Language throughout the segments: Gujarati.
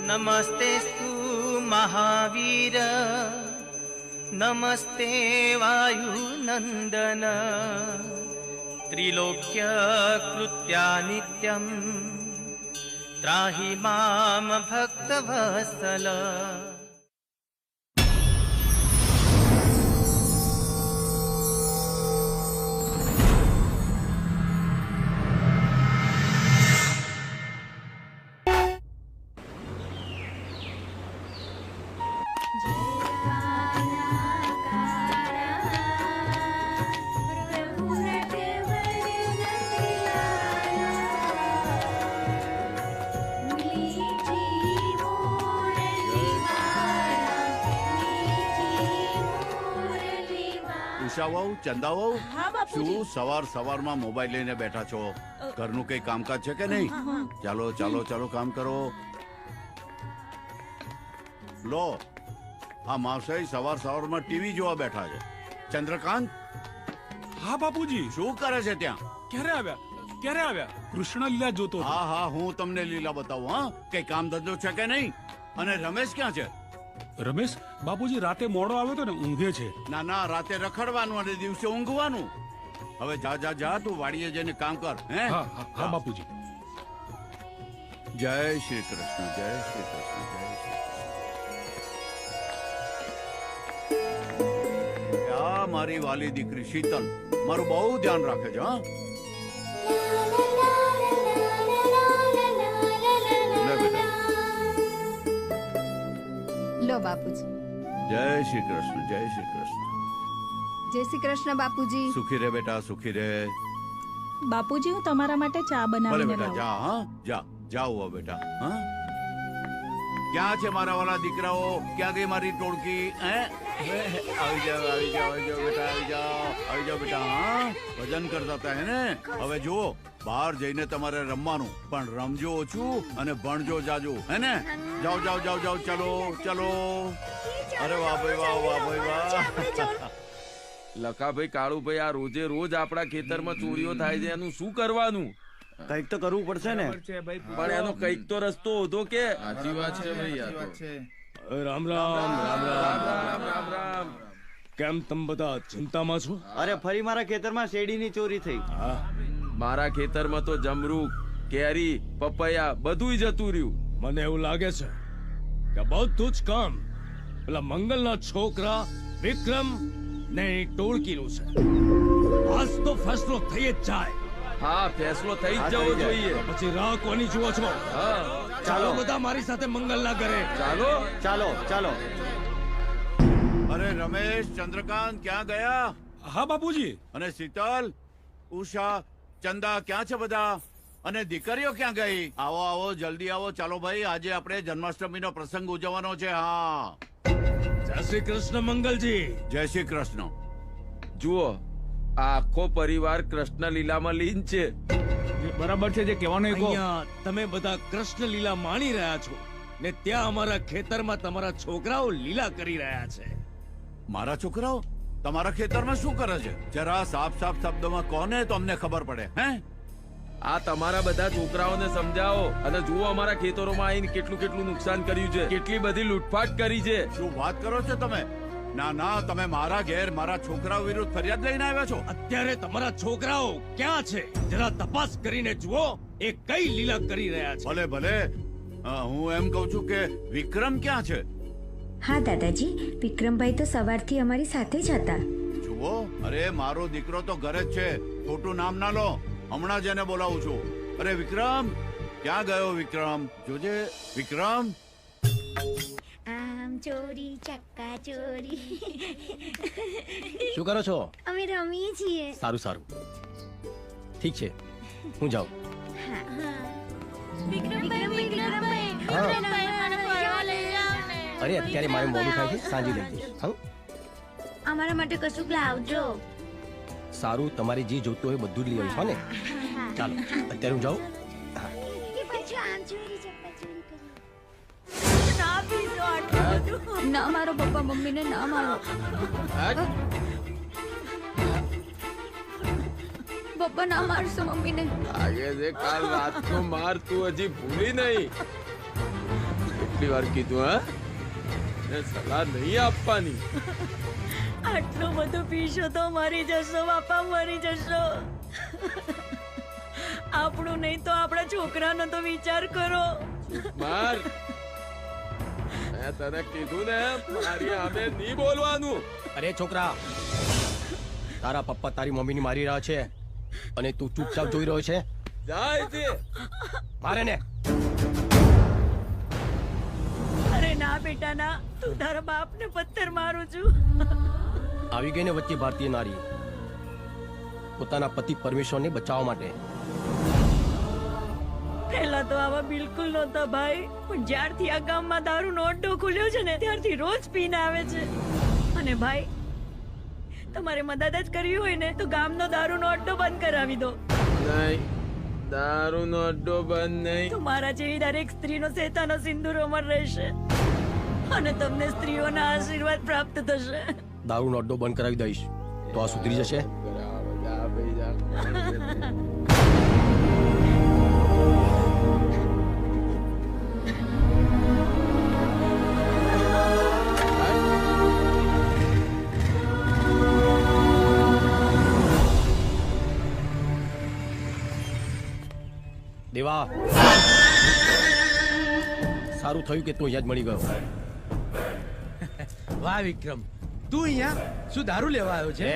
नमस्तेस्तु महावीर नमस्ते वायुनंदन त्रिलोक्य कृत्या नित्यं त्राहि मां भक्तवत्सल। ચંદાઓ શું સવાર સવારમાં મોબાઈલ લઈને બેઠા છો? ઘરનું કઈ કામકાજ છે કે નહીં? ચાલો ચાલો ચાલો કામ કરો. લો આ માવસાઈ સવાર સવારમાં ટીવી જોવા બેઠા છે. ચંદ્રકાંત. હા બાપુજી. શું કરે છે ત્યાં? ક્યારે આવ્યા? કૃષ્ણ લીલા જોતો. હા હા હું તમને લીલા બતાવું. હા કઈ કામ ધંધો છે કે નહીં? અને રમેશ ક્યાં છે? રમેશ બાપુજી રાતે મોડો આવ્યો તો ને, ઊંઘે છે. ના ના રાતે રખડવાનું અને દિવસે ઊંઘવાનું. હવે જા જા જા તું વાડીએ જઈને કામ કર. હે હા બાપુજી. જય શ્રી કૃષ્ણ, જય શ્રી કૃષ્ણ, જય શ્રી કૃષ્ણ. આ મારી વાલી દીકરી શીતલ મારું બહુ ધ્યાન રાખે છે. હા લો બાપુજી. જય શ્રી કૃષ્ણ, જય શ્રી કૃષ્ણ. જય શ્રી કૃષ્ણ બાપુજી. સુખી રે બેટા, સુખી રે. બાપુજી હું તમારા માટે ચા ભલે બનાવીને બેટા લાવું. જા. હા જા જાઓ બેટા. હા ક્યાં છે મારા વાલા દીકરાઓ? ક્યાં ગઈ મારી ટોળકી? આવી જાઓ આવી જાઓ આવી જાઓ બેટા, આવી જાઓ આવી જાઓ બેટા. હા ભજન કરતા હતા હે ને? હવે જુઓ બહાર જઈને તમારે રમવાનું, પણ રમજો ઓછું અને ભણજો જાજુ, હે ને? જાઓ જાઓ જાઓ જાઓ. ચલો ચલો. અરે વાહ ભાઈ વાહ, વાહ ભાઈ વાહ. લખાભાઈ, કાળુભાઈ, આ રોજે રોજ આપણા ખેતરમાં ચોરીઓ થાય છે, એનું શું કરવાનું? કઈક તો કરવું પડશે ને. પણ એનો કઈક તો રસ્તો હોતો કે. સાચી વાત છે ભાઈ. આ તો રામ રામ રામ રામ રામ રામ. કેમ તમે બધા ચિંતામાં છો? અરે ફરી મારા ખેતરમાં શેરડીની ચોરી થઈ. મારા ખેતરમાં તો જમરૂક, કેરી, પપૈયા બધુંય જતું રહ્યું. મને એવું લાગે છે કે બધું જ કામ પેલા મંગલના છોકરા વિક્રમ ને ટોળકીનું છે. આજ તો ફેસલો થઈ જ જાય. હા ફેસલો થઈ જ જવો જોઈએ. પછી રાહ કોની જુઓ છો? હા ચાલો બધા મારી સાથે મંગલના ઘરે. ચાલો ચાલો ચાલો. અરે રમેશ, ચંદ્રકાંત ક્યાં ગયા? હા બાપુજી. અને શીતલ, ઉષા, ચંદા ક્યાં છે બધા? અને દીકરીઓ ક્યાં ગઈ? આવો આવો જલ્દી આવો. ચાલો ભાઈ આજે આપણે જન્માષ્ટમીનો પ્રસંગ ઉજવવાનો છે. હા જય શ્રી કૃષ્ણ મંગલજી. જય શ્રી કૃષ્ણ. જુઓ આ આખો પરિવાર કૃષ્ણ લીલામાં લીન છે. બરાબર છે જે કહેવાનું. અહીંયા તમે બધા કૃષ્ણ લીલા માણી રહ્યા છો ને ત્યાં અમારા ખેતરમાં તમારા છોકરાઓ લીલા કરી રહ્યા છે. મારા છોકરાઓ તમારા ખેતરમાં શું કરે છે? જરા સાફ સાફ શબ્દોમાં કોને તો અમને ખબર પડે. હે આ તમારા બધા છોકરાઓને સમજાવો. અને જુઓ અમારા ખેતરોમાં આવીને કેટલું કેટલું નુકસાન કર્યું છે, કેટલી બધી લૂંટફાટ કરી છે. શું વાત કરો છો તમે? ના ના તમે મારા ઘેર મારા છોકરાઓ વિરુદ્ધ ફરિયાદ લઈને આવ્યા છો? અત્યારે તમારા છોકરાઓ ક્યાં છે જરા તપાસ કરીને જુઓ એ કઈ લીલા કરી રહ્યા છે. ભલે ભલે. હું એમ કઉ છું કે વિક્રમ ક્યાં છે? હા દાદાજી, વિક્રમભાઈ તો સવારથી અમારી સાથે જ હતા. જુઓ અરે મારો દીકરો તો ઘરે જ છે. ખોટું નામ ના લો. હમણાં જ એને બોલાવું છું. અરે વિક્રમ ક્યાં ગયો? વિક્રમ જોજે. વિક્રમ આમ ચોરી ચક્કા ચોરી. શું કરો છો? અમે રમીએ છીએ. સારું સારું, ઠીક છે હું જાઉં. અરે અત્યારે મારે મોડું થાય છે, સાંજે લઈ જઈશ. હા અમારા માટે કશું લાવજો. સારું, તમારે જે જોતું હોય બધું જ લઈ આવીશ. હો ને? ચાલો અત્યારે હું જાઉં. ના મારો પપ્પા મમ્મીને ના મારો. પપ્પા ના મારશો મમ્મીને. લાગે છે કાલ રાતનો માર તું હજી ભૂલી નહીં. કેટલી વાર કીધું હા ને સલાહ નહીં આપવાની. આટલું બધું પીશો તો મરી જશો બાપા, મરી જશો. આપણું નહીં તો આપણા છોકરાનો તો વિચાર કરો. માર મેં તને કીધું ને મારી સામે નહીં બોલવાનું. અરે છોકરા, તારા પપ્પા તારી મમ્મીની મારી રહ્યા છે અને તું ચૂપચાપ જોઈ રહ્યો છે. જાય છે મારે ને. અરે ના બેટા ના, તું તારા બાપને પથ્થર મારું છું. આવી ગઈ ને વચ્ચે ભારતીય નારી પોતાના પતિ પરમેશ્વરને બચાવવા માટે. પહેલા તો આવા બિલકુલ નહોતા ભાઈ, પણ જ્યારથી આ ગામમાં દારૂનો અડ્ડો ખુલ્યો છે ને ત્યારથી રોજ પીને આવે છે. અને ભાઈ તમારે મદદ જ કરવી હોય ને તો ગામનો દારૂનો અડ્ડો બંધ કરાવી દો. નહીં, દારૂનો અડ્ડો બંધ નહીં. તમારા જેવી દરેક સ્ત્રીનો શેતાનો સિંદૂર અમર રહેશે અને તમને સ્ત્રીઓના આશીર્વાદ પ્રાપ્ત થશે. દારૂનો અડ્ડો બંધ કરાવી દઈશ તો આ સુધરી જશે. દેવા, સારું થયું કે તું અહીંયા જ મળી ગયો. વાહ વિક્રમ, તું અહીંયા શું દારૂ લેવા આવ્યો છે?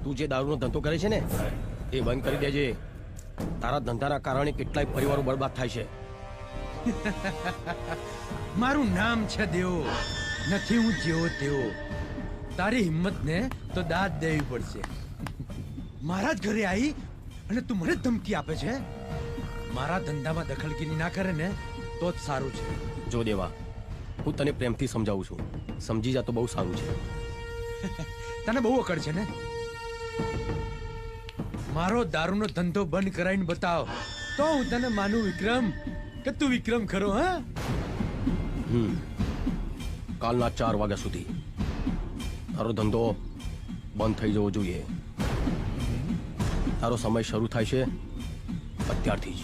તું જે દારૂનો ધંધો કરે છે ને એ બંધ કરી દેજે. તારા ધંધાના કારણે કેટલાય પરિવારો બરબાદ થાય છે. મારું નામ છે દેવો, નથી હું જેવો તેવો. તારી હિંમતને તો દાદ દેવી પડશે. મારા જ ઘરે આવી અને તું મને ધમકી આપે છે? મારા ધંધામાં દખલગીરી ના કરે ને તો જ સારું છે. જો દેવા, હું તને પ્રેમથી સમજાવું છું, સમજી જા તો બહુ સારું છે. તને બહુ અકડ છે ને? મારો દારૂનો ધંધો બંધ કરાવીને બતાવ તો હું તને માનું વિક્રમ કે તું વિક્રમ ખરો. હા, કાલના 4 વાગ્યા સુધી તારો ધંધો બંધ થઈ જવો જોઈએ. તારો સમય શરૂ થાય છે અત્યારથી જ.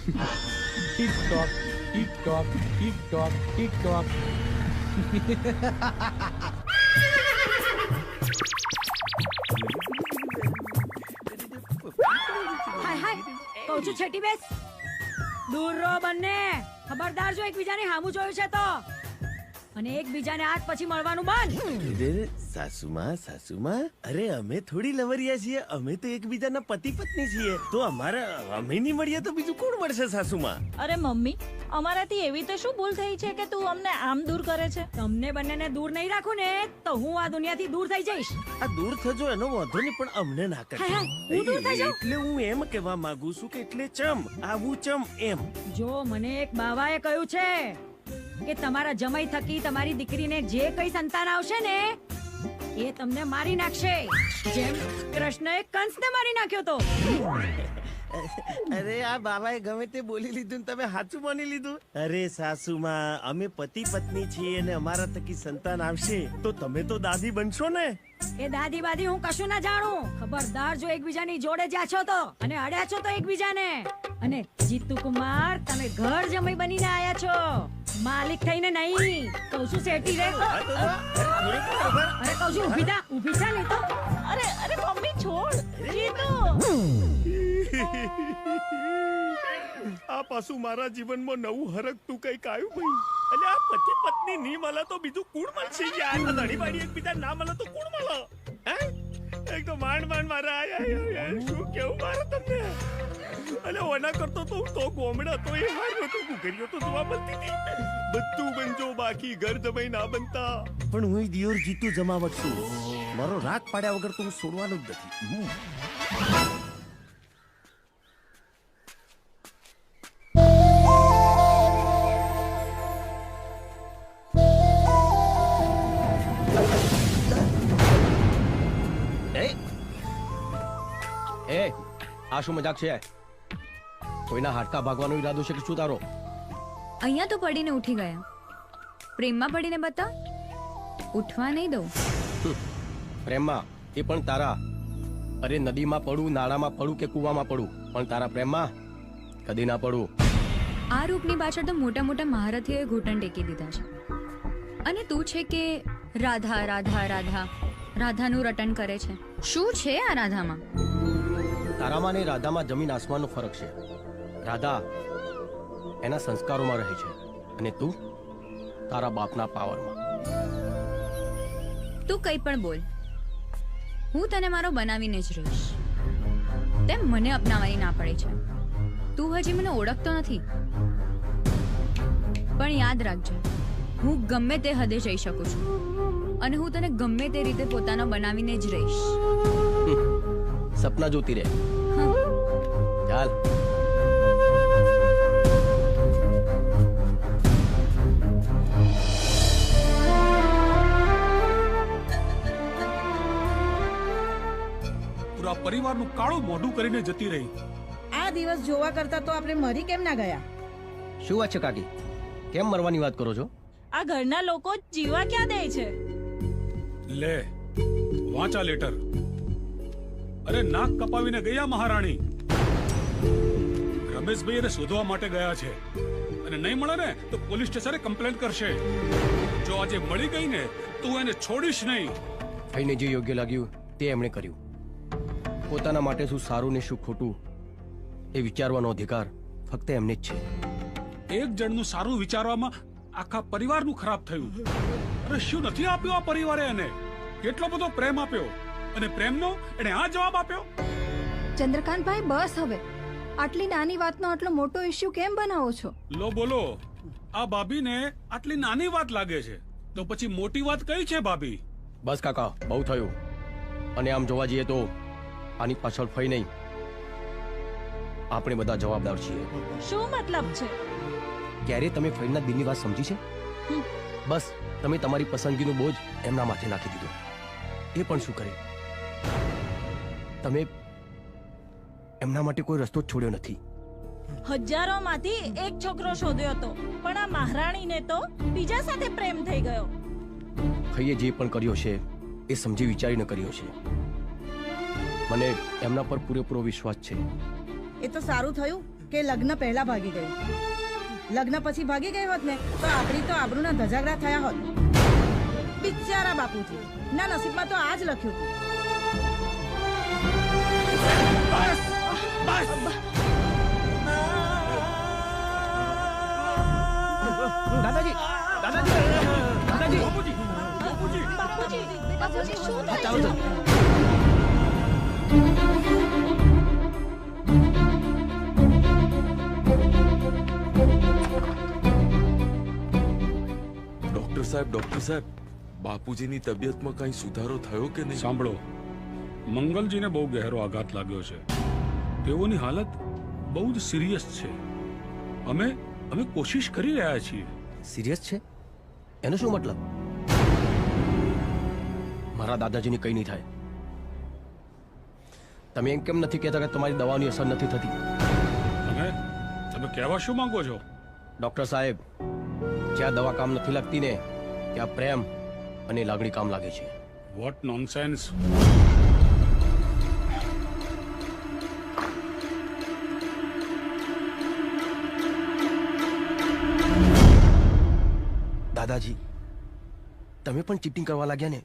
Tick tock tick tock tick tock tick tock. Hi hi, કહું છું છેટી બેસ. દૂર રહો બંને. ખબરદાર જો એકબીજાને સામું જોયું છે તો, અને એકબીજાને આજ પછી મળવાનું બંધ. સાસુમાં સાસુમાં, અરે અમે થોડી લવરિયા છીએ, અમે તો એકબીજાના પતિ પત્ની છીએ. તો અમારા અમે નહીં મળીએ તો બીજું કોણ મળશે સાસુમાં? અરે મમ્મી, અમારાથી એવી તો શું ભૂલ થઈ છે કે તું અમને આમ દૂર કરે છે? તમને બંનેને દૂર નહીં રાખું ને તો હું આ દુનિયાથી દૂર થઈ જઈશ. આ દૂર થજો એનો વાંધો નહીં, પણ અમને ના કરે. હું દૂર થઈ જાઉં? એટલે હું એમ કહેવા માંગુ છું કે એટલે ચમ આવું ચમ એમ. જો મને એક બાવાએ કહ્યું છે કે તમારા જમાઈ થકી તમારી દીકરીને જે કઈ સંતાન આવશે ને એ તમને મારી નાખશે, જેમ કૃષ્ણએ કંસને મારી નાખ્યો તો. અરે આ બાબાએ ગમે તે બોલી લીધું ને તમે સાચું માની લીધું. અરે સાસુમાં, અમે પતિ પત્ની છીએ અને અમારા થકી સંતાન આવશે તો તમે તો દાદી બનશો ને. એ દાદી બાદી હું કશું ના જાણું. ખબરદાર જો એકબીજાની જોડે જાશો તો અને અડ્યા છો તો એકબીજાને. અને જીતુ કુમાર, તમે ઘર જમાઈ બનીને આયા છો, માલિક થઈને નહીં. કહું છું શેઠી રે. અરે કહું છું ઊભી થા, ઊભી થા નહીં તો. અરે અરે મમ્મી છોડ. જીતુ, આ પાછું મારા જીવનમાં નવું હરકતું કઈક આવ્યું ભાઈ. એટલે આ પતિ પત્ની નહીં મળે તો બીજું કોણ મળશે? યાર ધણી બાડી એકબીજા ના મળે તો કોણ મળે? હે, એક તો માંડ મારા આયા. શું કેવું મારે તમને? અલે ઓના કરતો તો હું તો ગોમડા તો એ હાર્યો તો ગુગરીઓ તો જોવા મળતી હતી. બધું બનજો બાકી ઘર જમાઈ ના બનતા. પણ હું દિયોર જીતુ જમાવટ છું. મારો રાગ પાડ્યા વગર તો હું છોડવાનો જ નથી. આ શું મજાક છે? કોઈના હાડકા ભાગવાનો ઈરાદો છે કે શું તારો? અહીંયા તો પડીને ઉઠી ગયા. પ્રેમમાં પડીને બતા, ઉઠવા નહીં દઉં. પ્રેમમાં એ પણ તારા. અરે નદીમાં પડું, નાળામાં પડું કે કુવામાં પડું, પણ તારા પ્રેમમાં કદી ના પડું. આ રૂપની પાછળ તો મોટા મોટા મહારથીઓએ ઘૂંટણ ટેકી દીધા છે, અને તું છે કે રાધા રાધા રાધા રાધાનું રટન કરે છે. શું છે આ રાધામાં? તારામાં ને રાધામાં જમીન આસમાનનો ફરક છે. રાધા એના સંસ્કારોમાં રહે છે અને તું તારા બાપના પાવરમાં. તું કંઈ પણ બોલ, હું તને મારો બનાવીને જ રહીશ. તેમ મને અપનાવવાની ના પડે છે. તું હજી મને ઓળખતો નથી, પણ યાદ રાખજે, હું ગમે તે હદે જઈ શકું છું અને હું તને ગમે તે રીતે પોતાનો બનાવીને જ રહીશ. સપના જોતી રહે. ચાલ. પૂરા પરિવારનું કાળું મોઢું કરીને જતી રહી. આ દિવસ જોવા કરતા તો આપણે મરી કેમ ના ગયા? શું વાત છે કાકી? કેમ મરવાની વાત કરો છો? આ ઘરના લોકો જીવા ક્યાં દે છે? લે વાંચા લેટર. અરે નાક કપાવીને ગયા મહારાણી. રમેશભાઈ એને શોધવા માટે ગયા છે અને નહીં મળે ને તો પોલીસ સ્ટેશને કમ્પ્લેન કરશે. જો આજે મળી ગઈ ને તું એને છોડીશ નહીં. ભાઈને જે યોગ્ય લાગ્યું તે એમણે કર્યું. પોતાના માટે શું સારું ને શું ખોટું એ વિચારવાનો અધિકાર ફક્ત એમને જ છે. એક જણનું સારું વિચારવામાં આખા પરિવારનું ખરાબ થયું. અરે શું નથી આપ્યું આ પરિવારે એને? કેટલો બધો પ્રેમ આપ્યો અને પ્રેમનો એને આ જવાબ આપ્યો. ચંદ્રકાંતભાઈ બસ હવે. આટલી નાની વાતનો આટલો મોટો ઇશ્યુ કેમ બનાવો છો? લો બોલો, આ ભાભીને આટલી નાની વાત લાગે છે તો પછી મોટી વાત કઈ છે ભાભી? બસ કાકા, બહુ થયું. અને આમ જોવા જઈએ તો આની પાછળ ફઈ નહીં, આપણે બધા જવાબદાર છીએ. શું મતલબ છે? ક્યારે તમે ફઈના દિલની વાત સમજી છે? બસ તમે તમારી પસંદગીનો બોજ એમના માથે નાખી દીધો. એ પણ શું કરે, તમે એમના માટે કોઈ રસ્તો જ છોડ્યો નથી. હજારોમાંથી એક છોકરો શોધ્યો હતો, પણ આ મહારાણીને તો બીજા સાથે પ્રેમ થઈ ગયો. ફઈએ જે પણ કર્યો છે એ સમજી વિચારીને કર્યો છે. મને એમના પર પૂરેપૂરો વિશ્વાસ છે. એ તો સારું થયું કે લગ્ન પહેલા ભાગી ગઈ. લગ્ન પછી ભાગી ગઈ હોત ને તો આપણી તો આબરૂના ધજાગરા થયા હોત. બિચારા બાપુજી ના નસીબમાં તો આ જ લખ્યું હતું. દાદાજી, દાદાજી, દાદાજી, બાપુજી, બાપુજી, શું થાય ચાલો છે? ડોક્ટર સાહેબ, બાપુજીની તબિયતમાં કઈ સુધારો થયો કે નહીં? સાંભળો, મંગલજીને બહુ ગહેરો આઘાત લાગ્યો છે. તેઓની હાલત બહુ જ સિરિયસ છે. અમે કોશિશ કરી રહ્યા છીએ. સિરિયસ છે એનો શું મતલબ? મારા દાદાજીને કઈ નહીં થાય. તમે એમ કેમ નથી કહેતા કે તમારી દવાની અસર નથી થતી? તમે કહેવા શું માંગો છો? ડોક્ટર સાહેબ, જ્યાં દવા કામ નથી લાગતી ને ત્યાં પ્રેમ અને લાગણી કામ લાગે છે. What nonsense. દાદાજી, તમે પણ ચીટિંગ કરવા લાગ્યા ને?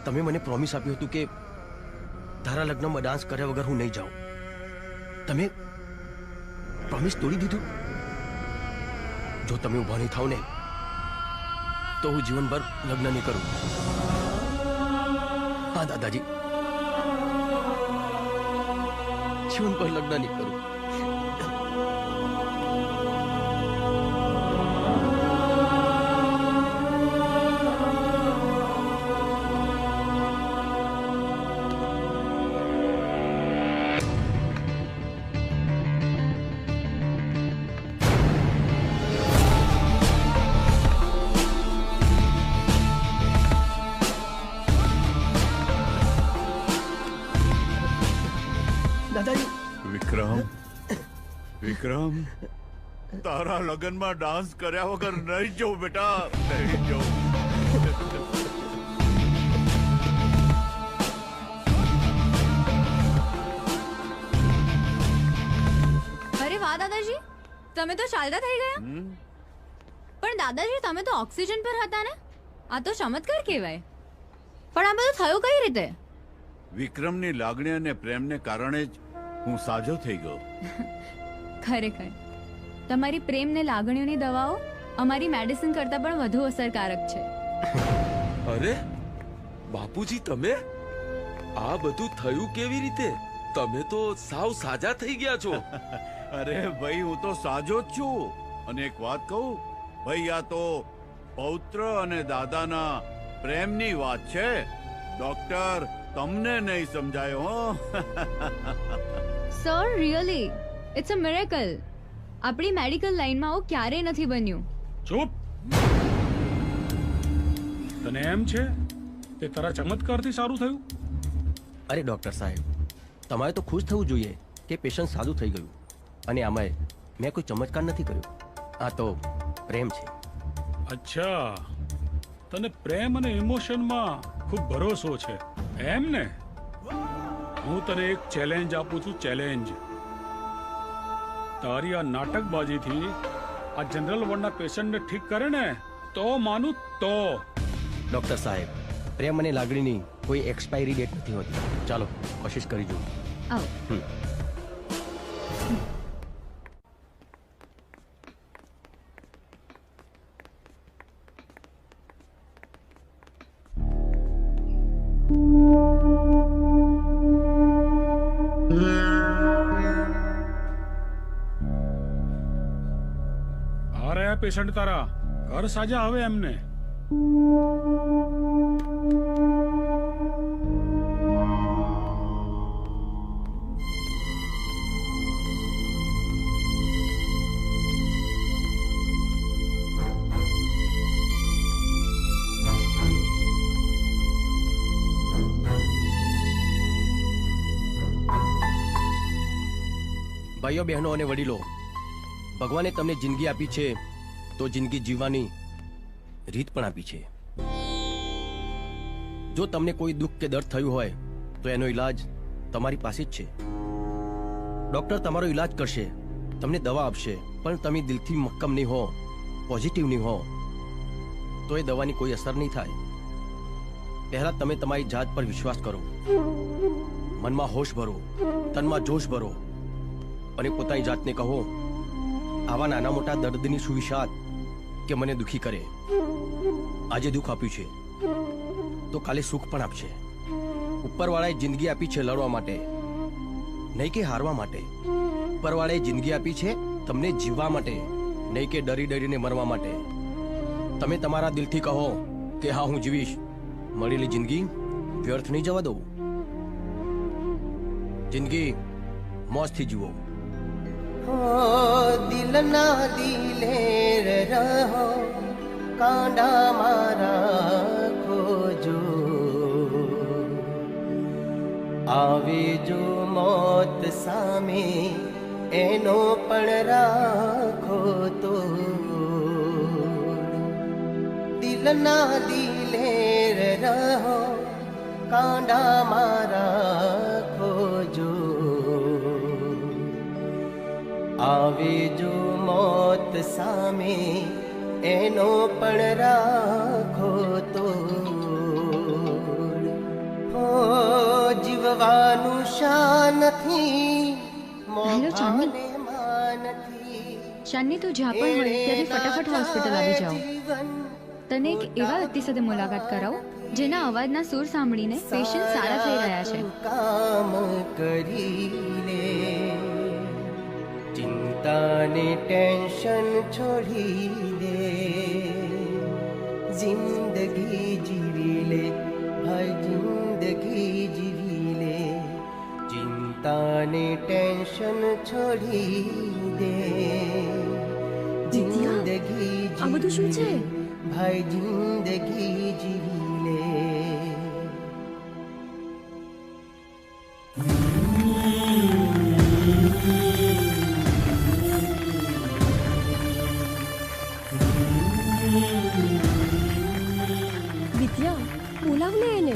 તમે મને પ્રોમિસ આપ્યું હતું કે તારા લગ્નમાં ડાન્સ કર્યા વગર હું નહીં જાઉં. તમે પ્રોમિસ તોડી દીધું. જો તમે ઉભા નહીં થાવ ને તો હું જીવનભર લગ્ન નહીં કરું. હા દાદાજી, જીવનભર લગ્ન નહીં કરું. વિક્રમ, તારા લગનમાં ડાન્સ કર્યા વગર નહીં જાઉં બેટા, નહીં જાઉં. અરે વાહ દાદાજી, તમે તો ચાલતા થઈ ગયા. પણ દાદાજી તમે તો ઓક્સિજન પર હતા ને? આ તો ચમત્કાર કહેવાય. પણ આ બધું થયું કઈ રીતે? વિક્રમની લાગણી અને પ્રેમને કારણે જ હું સાજો થઈ ગયો. ખરેખર તમારી પ્રેમ ને લાગણીઓની દવાઓ અમારી મેડિસિન કરતા પણ વધુ અસરકારક છે. અરે બાપુજી, તમે આ બધું થયું કેવી રીતે? તમે તો સાવ સાજા થઈ ગયા છો. અરે ભાઈ, હું તો સાજો જ છું. અને એક વાત કહું ભાઈ, આ તો પૌત્ર અને દાદાના પ્રેમની વાત છે. ડોક્ટર, તમને નહીં સમજાયો હો. Sir, really it's a miracle. આપણી મેડિકલ લાઈનમાં આવું ક્યારેય નથી બન્યું. ચૂપ. તને એમ છે કે તારા ચમત્કારથી સારું થયું? અરે ડોક્ટર સાહેબ, તમારે તો ખુશ થવું જોઈએ કે પેશન્ટ સારું થઈ ગયું. અને આમાં મેં કોઈ ચમત્કાર નથી કર્યો. આ તો પ્રેમ છે. અચ્છા, તને પ્રેમ અને ઇમોશનમાં ખૂબ ભરોસો છે એમ ને? હું તને એક ચેલેન્જ આપું છું. ચેલેન્જ. તારી આ નાટકબાજીથી આ જનરલ વોર્ડના પેશન્ટને ઠીક કરે ને તો માનું તો. ડોક્ટર સાહેબ, પ્રેમ અને લાગણીની કોઈ એક્સપાયરી ડેટ નથી હોતી. ચાલો કોશિશ કરી જુઓ. આવો. આ રહ્યા પેશન્ટ તારા. ઘર સાજા હવે એમને. ભાઈઓ, બહેનો અને વડીલો, ભગવાને તમને જિંદગી આપી છે તો જિંદગી જીવવાની રીત પણ આપી છે. જો તમને કોઈ દુઃખ કે દર્દ થયું હોય તો એનો ઈલાજ તમારી પાસે જ છે. ડોક્ટર તમારો ઈલાજ કરશે, તમને દવા આપશે, પણ તમે દિલથી મક્કમ નહીં હો, પોઝિટિવ નહીં હો તો એ દવાની કોઈ અસર નહીં થાય. પહેલા તમે તમારી જાત પર વિશ્વાસ કરો, મનમાં હોશ ભરો, તનમાં જોશ ભરો અને પોતાની જાતને કહો, આવા નાના મોટા દર્દની સુવિશાત કે મને દુખી કરે. આજે દુઃખ આપ્યું છે તો કાલે સુખ પણ આપશે. ઉપરવાળાએ જિંદગી આપી છે લડવા માટે, નહીં કે હારવા માટે. ઉપરવાળાએ જિંદગી આપી છે તમને જીવવા માટે, નહીં કે ડરી ડરીને મરવા માટે. તમે તમારા દિલથી કહો કે હા, હું જીવીશ. મળેલી જિંદગી વ્યર્થ નહીં જવા દઉં. જિંદગી મોજથી જીવો. દિલ ના દિલેર રહો, કાંડા મારા ખોજો. આવે જો મોત સામે એનો પણ રાખો તો. દિલ ના દિલેર રહો, કાંડા મારા ખોજો. આવે જો મોત સામે એનો પણ રાખો તો. જીવવાનું શાન નથી, હેલો ચાંદની. ચાંદની, તું જ્યાં પણ હોય ત્યાંથી ફટાફટ હોસ્પિટલ આવી જાઓ. તને એક એવા વ્યક્તિ સાથે મુલાકાત કરાવો જેના અવાજના સૂર સાંભળીને પેશન્ટ સારા થઈ રહ્યા છે. કામ કરી લે, ચિંતાને ટેન્શન છોડી દે. જિંદગી જીવી લે ભાઈ, જિંદગી જીવી લે. ચિંતાને ટેન્શન છોડી દે. જિંદગી આ બધું શું છે? ભાઈ, જિંદગી જીવી લે. વિદ્યા, બોલાવ લે એને.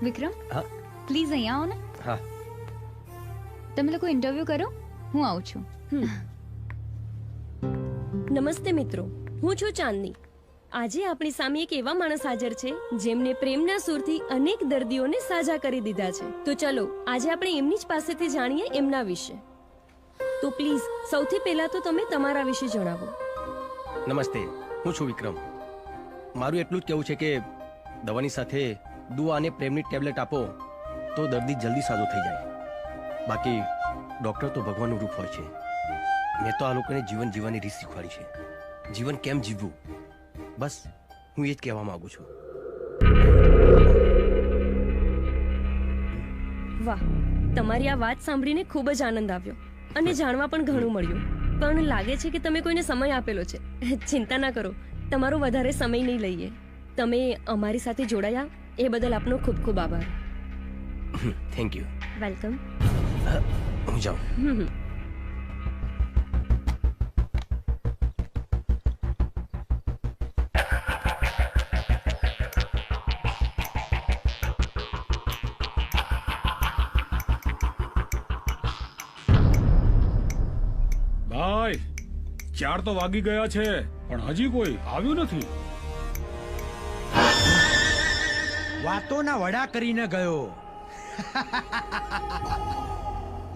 વિક્રમ, પ્લીઝ અહીંયા આવો ને. હા. તમે લોકો ઇન્ટરવ્યુ કરો, હું આવું છું. નમસ્તે મિત્રો, હું છું ચાંદની. આજે આપણી સામે એક એવા માણસ હાજર છે જેમને પ્રેમના સૂરથી અનેક દર્દીઓને સાજા કરી દીધા છે. તો ચલો આજે આપણે એમની જ પાસેથી જાણીએ એમના વિશે. તો પ્લીઝ સૌથી પહેલા તો તમે તમારા વિશે જણાવો. નમસ્તે, હું છું વિક્રમ. મારું એટલું જ કહેવું છે કે દવાની સાથે દુઆ અને પ્રેમની ટેબ્લેટ આપો તો દર્દી જલ્દી સાજો થઈ જાય. બાકી ડોક્ટર તો ભગવાનનું રૂપ હોય છે. મેં તો આ લોકોને જીવન જીવવાની રીત શીખવાડી છે. જીવન કેમ જીવવું, બસ હું એ જ કહેવા માંગુ છું. વાહ, તમારી આ વાત સાંભળીને ખૂબ જ આનંદ આવ્યો અને જાણવા પણ ઘણું મળ્યું. પણ લાગે છે કે તમે કોઈને સમય આપેલો છે. ચિંતા ના કરો, તમારો વધારે સમય નહીં લઈએ. તમે અમારી સાથે જોડાયા એ બદલ આપનો ખૂબ ખૂબ આભાર. Thank you. વેલકમ. હું જાઉં. ભાઈ, 4 તો વાગી ગયા છે પણ હજી કોઈ આવ્યું નથી. વાતોના વડા કરીને ગયો.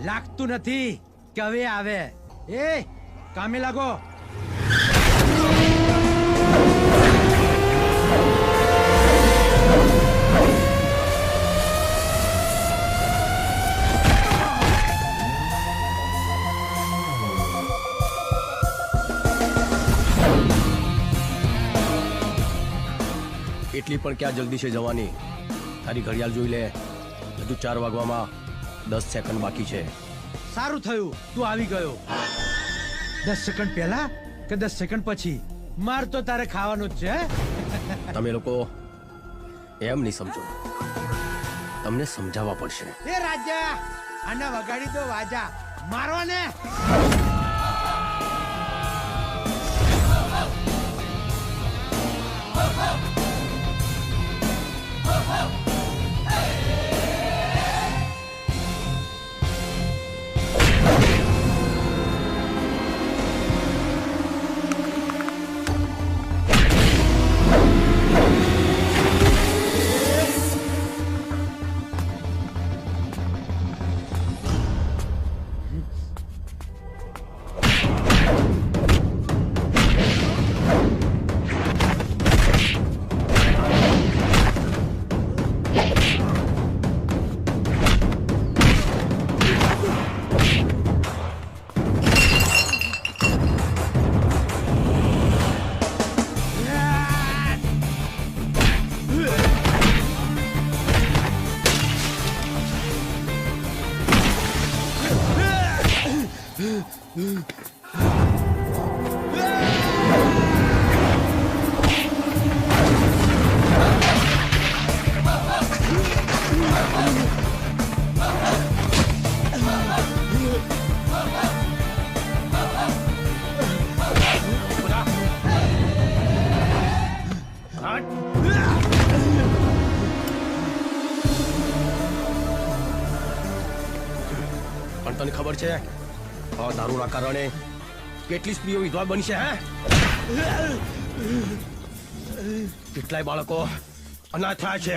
લાગતું નથી કે હવે આવે. એ કામે લાગો. એટલી પણ ક્યાં જલ્દી છે જવાની? તારી ઘડિયાળ જોઈ લે. હજુ 4 વાગવામાં 10 સેકન્ડ બાકી છે. સારું થયું તું આવી ગયો. 10 સેકન્ડ પહેલા કે 10 સેકન્ડ પછી? માર તો તારે ખાવાનું જ છે. તમે લોકો એમ નહીં સમજો, તમને સમજાવવા પડશે. એ રાજા, આને વગાડી દો વાજા. મારો ને. પણ તને ખબર છે આ દારૂના કારણે કેટલી સ્ત્રીઓ વિધવા બની છે? કેટલાય બાળકો અનાથ થયા છે,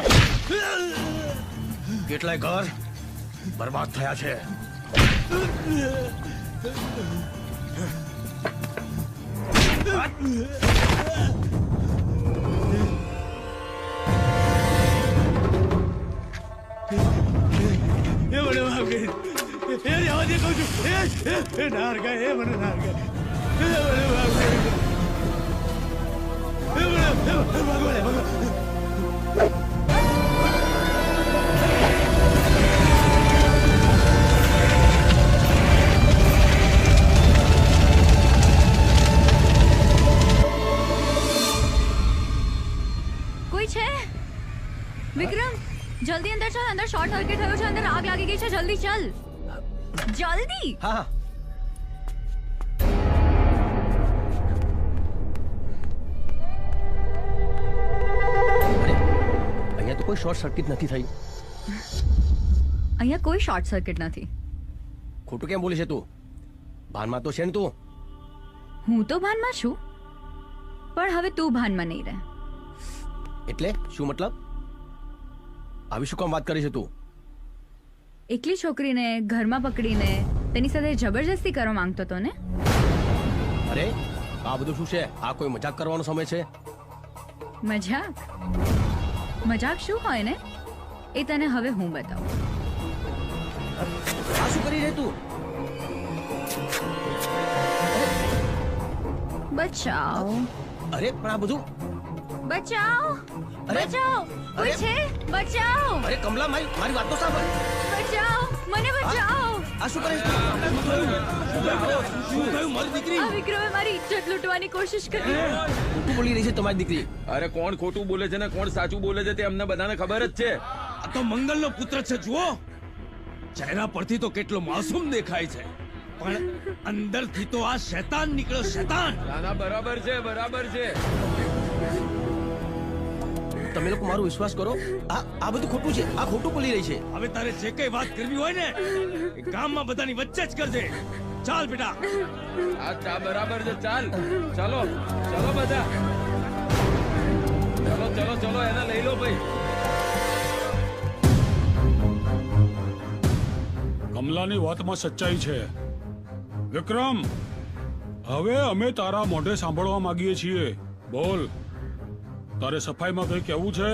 કેટલાય ઘર બરબાદ થયા છે. કોઈ છે? વિક્રમ, જલ્દી અંદર ચાલ. અંદર શોર્ટ સર્કિટ થયો છે, અંદર આગ લાગી ગઈ છે. જલ્દી ચાલ, જલ્દી. હા. અહીંયા તો કોઈ શોર્ટ સર્કિટ નથી થઈ. અહીંયા કોઈ શોર્ટ સર્કિટ નથી. ખોટું કેમ બોલે છે તું? ભાનમાં તો છે ને તું? હું તો ભાનમાં છું, પણ હવે તું ભાનમાં નહીં રહે. એટલે શું મતલબ? આવી શું કામ વાત કરી છે તું? એકલી છોકરીને ઘરમાં પકડીને તેની સાથે જબરજસ્તી કરવા માંગતો હતો ને? અરે આ બધું શું છે? આ કોઈ મજાક કરવાનો સમય છે? મજાક? મજાક શું હોય ને એ તને હવે હું બતાવું. આ શું કરી રહી તું? બચાવ. અરે પણ આ બધું બચાવ. બચાવ. કોઈ છે? બચાવ. અરે કમલા મારી વાત તો સાંભળ. બચાવ. મને બચાવ. આ શું કરે? શું થયું મારી દીકરી? આ વિક્રમે મારી ઇજ્જત લૂંટવાની કોશિશ કરી. ખોટું બોલી રહી છે તમારી દીકરી. અરે કોણ ખોટું બોલે છે ને કોણ સાચું બોલે છે તે અમને બધાને ખબર જ છે. આ તો મંગલનો પુત્ર છે, જુઓ. ચહેરા પરથી તો કેટલો માસૂમ દેખાય છે, પણ અંદરથી તો આ શૈતાન નીકળ્યો, શૈતાન. ના બરાબર છે, બરાબર છે. તમે લોકો મારો વિશ્વાસ કરો, આ બધું ખોટું છે. આ ખોટું બોલી રહી છે. હવે તારે જે કઈ વાત કરવી હોય ને એ ગામમાં બધાની વચ્ચે જ કરજે. ચાલ બેટા. આ બરાબર છે. ચાલ ચાલો ચાલો બધા. ચલો ચલો ચલો એને લઈ લો ભાઈ. કમલાની વાતમાં સચ્ચાઈ છે. વિક્રમ, હવે અમે તારા મોઢે સાંભળવા માંગીએ છીએ. બોલ, તારે સફાઈમાં કઈ કહેવું છે?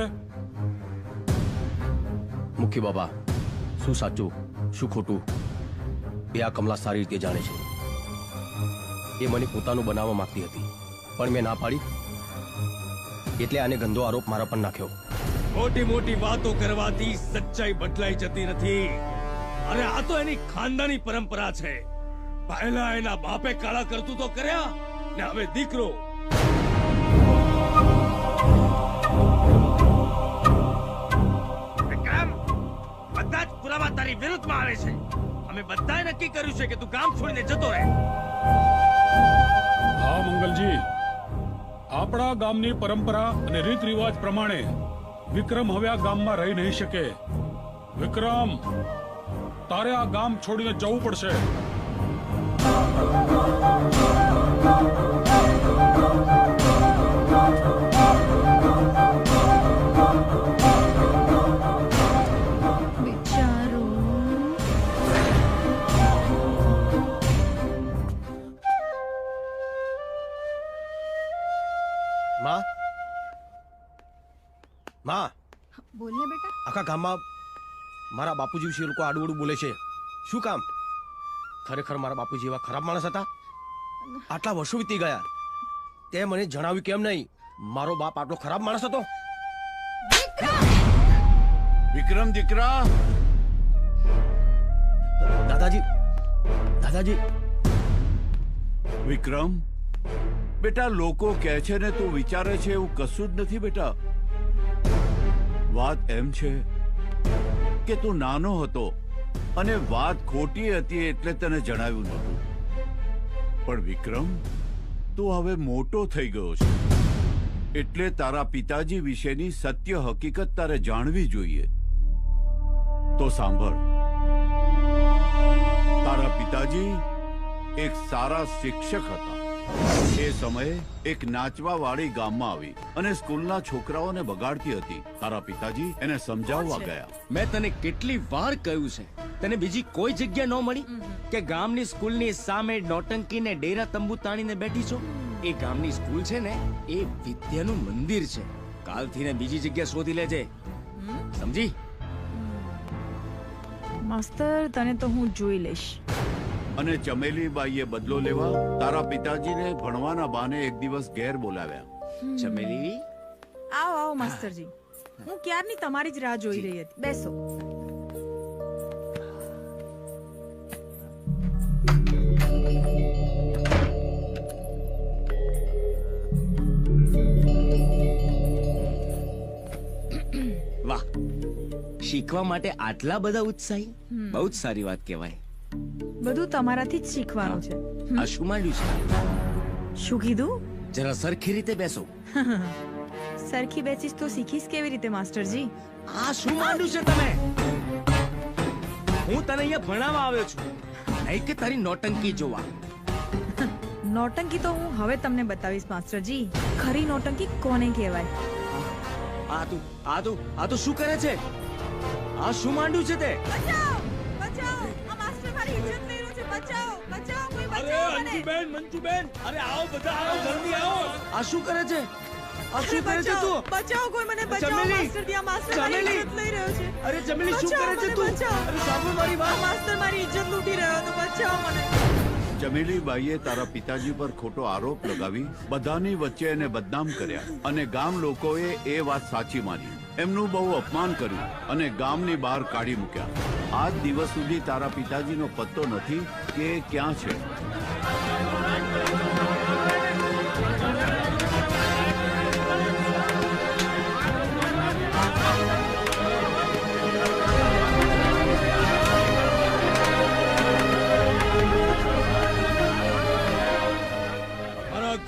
મુખી બાબા, શું સાચું શું ખોટું એ આ કમલા સારી રીતે જાણે છે. એ મને પોતાનું બનાવવા માંગતી હતી, પણ મેં ના પાડી, એટલે આને ગંદો આરોપ મારા પર નાખ્યો. મોટી મોટી વાતો કરવાથી સચ્ચાઈ બદલાઈ જતી નથી. અરે આ તો એની ખાનદાની પરંપરા છે. પહેલા એના બાપે કાળા કરતું તો કર્યા, ને હવે દીકરો. વિક્રમ, બધા જ પુરાવા તારી વિરુદ્ધમાં આવે છે. અમે બધાએ નક્કી કર્યું છે કે તું ગામ છોડીને જતો રહે. હા મંગલજી, આપણા ગામની પરંપરા અને રીત રિવાજ પ્રમાણે વિક્રમ હવે આ ગામમાં રહી નહીં શકે. વિક્રમ, તારે આ ગામ છોડીને જવું પડશે. માં, બોલ ને બેટા. આખા ગામમાં મારા બાપુજી વિશે લોકો આડું બોલે છે. શું કામ? ખરેખર મારા બાપુજી એવા ખરાબ માણસ હતા? આટલા વર્ષો વીતી ગયા, તે મને જણાવ્યું કેમ નહીં? મારો બાપ આટલો ખરાબ માણસ હતો? વિક્રમ દીકરા. દાદાજી, દાદાજી. વિક્રમ બેટા, લોકો કહે છે ને તું વિચારે છે એવું કશું જ નથી બેટા. વાત એમ છે કે તું નાનો હતો અને વાત ખોટી હતી એટલે તને જણાવ્યું નહોતું. પણ વિક્રમ, તું હવે મોટો થઈ ગયો છે, એટલે તારા પિતાજી વિશેની સત્ય હકીકત તારે જાણવી જોઈએ. તો સાંભળ, તારા પિતાજી એક સારા શિક્ષક હતા. એ સમયે એક નાચવા વાળી ગામમાં આવી અને સ્કૂલના છોકરાઓને બગાડતી હતી. તારા પિતાજી એને સમજાવવા ગયા. મેં તને કેટલી વાર કહ્યું છે, તને બીજી કોઈ જગ્યા ન મળી કે ગામની સ્કૂલની સામે નોટંકી ને ડેરા તંબુ તાણીને બેઠી છો? એ ગામની સ્કૂલ છે ને એ વિદ્યાનું મંદિર છે. કાલથી ને બીજી જગ્યા શોધી લેજે, સમજી? માસ્તર, તને તો હું જોઈ લઈશ. અને ચમેલી બાઈએ બદલો લેવા તારા પિતાજીને ભણવાના બહાને એક દિવસ ઘેર બોલાવ્યા. ચમેલી, આવો આવો માસ્તરજી. હું ક્યારની તમારી જ રાહ જોઈ રહી હતી. બેસો. વાહ, શીખવા માટે આટલા બધા ઉત્સાહી, બહુ જ સારી વાત કહેવાય. બધું તમારાથી જ શીખવાનું છે. આ શું માંડ્યું છે? શું કીધું? જરા સરખી રીતે બેસો. સરખી બેસીશ તો શીખીશ કેવી રીતે માસ્ટરજી? આ શું માંડ્યું છે તમે? હું તને અહીંયા ભણાવવા આવ્યો છું, નહીં કે તારી નોટંકી જોવા. નોટંકી તો હું હવે તમને બતાવીશ માસ્ટરજી. ખરી નોટંકી કોને કહેવાય? આ તું શું કરે છે? આ શું માંડ્યું છે તે? મંજુબેન, અરે આવો બધા, આવો જલ્દી આવો. આ શું કરે છે? આ શું કરે છે તું? બચાવો, કોઈ મને બચાવો. માસ્ટરજી, આ માસ્ટર મારી ઇજ્જત લઈ રહ્યો છે. અરે ચમેલી, શું કરે છે તું? અરે સાંભળ મારી વાત. માસ્ટર મારી ઇજ્જત લૂંટી રહ્યો હતો. બચાવો મને. ચમેલી બાઈએ તારા પિતાજી પર ખોટો આરોપ લગાવી બધાની વચ્ચે એને બદનામ કર્યા અને ગામ લોકોએ એ વાત સાચી માની. એમનું બહુ અપમાન કર્યું અને ગામની બહાર કાઢી મૂક્યા. આજ દિવસ સુધી તારા પિતાજીનો પત્તો નથી કે એ ક્યાં છે.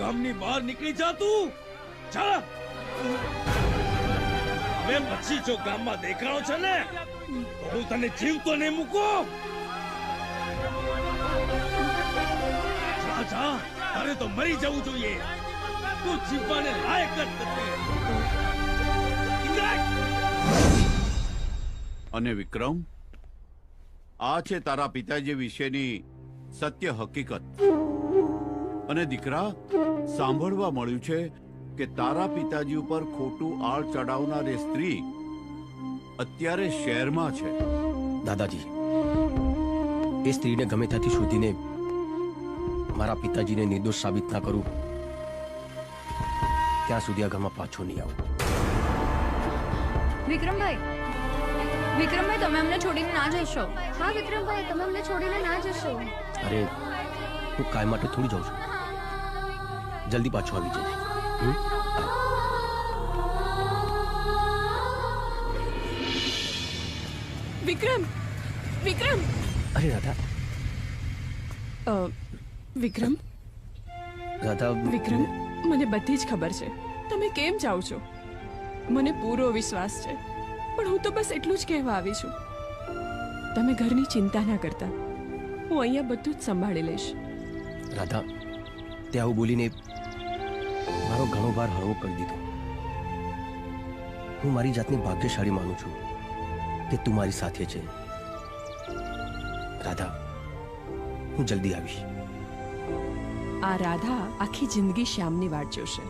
ગામની બહાર નીકળી જા તું. જા. હવે પછી જો ગામમાં દેખાણો છે ને તો હું તને જીવતો નહીં મૂકું. જા. અરે તો મરી જવું જોઈએ. તું જીવવાને લાયક જ નથી. અને વિક્રમ, આ છે તારા પિતાજી વિશેની સત્ય હકીકત. અને દીકરા, સાંભળવા મળ્યું છે કે તારા પિતાજી ઉપર ખોટું આળ ચડાવનાર એ સ્ત્રી અત્યારે શહેરમાં છે. દાદાજી, એ સ્ત્રીને ગમે ત્યાંથી શોધીને મારા પિતાજીને નિર્દોષ સાબિત ના કરું ત્યાં સુધી આ ઘરમાં પાછો નહીં આવું. વિક્રમભાઈ, તમે અમને છોડીને ના જશો? હા વિક્રમભાઈ, તમે અમને છોડીને ના જશો. અરે હું કાયમ માટે થોડી જાઉં છું. જલ્દી પાછો આવી જજે. વિક્રમ. અરે રાધા. વિક્રમ. વિક્રમ, મને બધી જ ખબર છે તમે કેમ જાઓ છો. મને પૂરો વિશ્વાસ છે, પણ હું તો બસ એટલું જ કહેવા આવી છું. તમે ઘરની ચિંતા ના કરતા, હું અહીંયા બધું જ સંભાળી લઈશ. રાધા, તે આવું બોલીને મારો ઘણો ભાર હળવો કરી દીધો. હું મારી જાતને ભાગ્યશાળી માનું છું કે તું મારી સાથે છે. રાધા, હું જલ્દી આવીશ. આ રાધા આખી જિંદગી શ્યામની વાટ જોશે.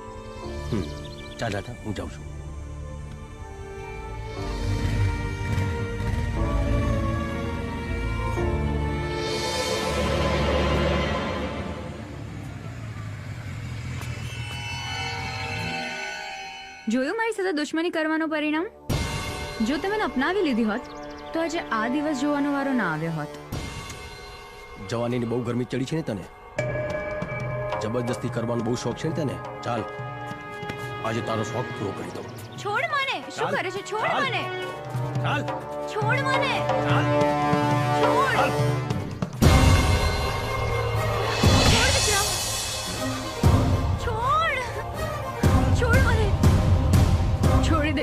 ચાલ રાધા, હું જાઉં છું. જોયું મારી સાથે દુશ્મની કરવાનું પરિણામ? જો તમે અપનાવી લીધી હોત તો આજે આ દિવસ જોવાનો વારો ના આવ્યો હોત. જવાનીની બહુ ગરમી ચડી છે ને તને? જબરદસ્તી કરવાનો બહુ શોખ છે ને તને? ચાલ, આજે તારો શોખ પૂરો કરી દઉં. છોડ મને. શું કરે છે? છોડ મને. ચાલ. છોડ મને. ચાલ. છોડ.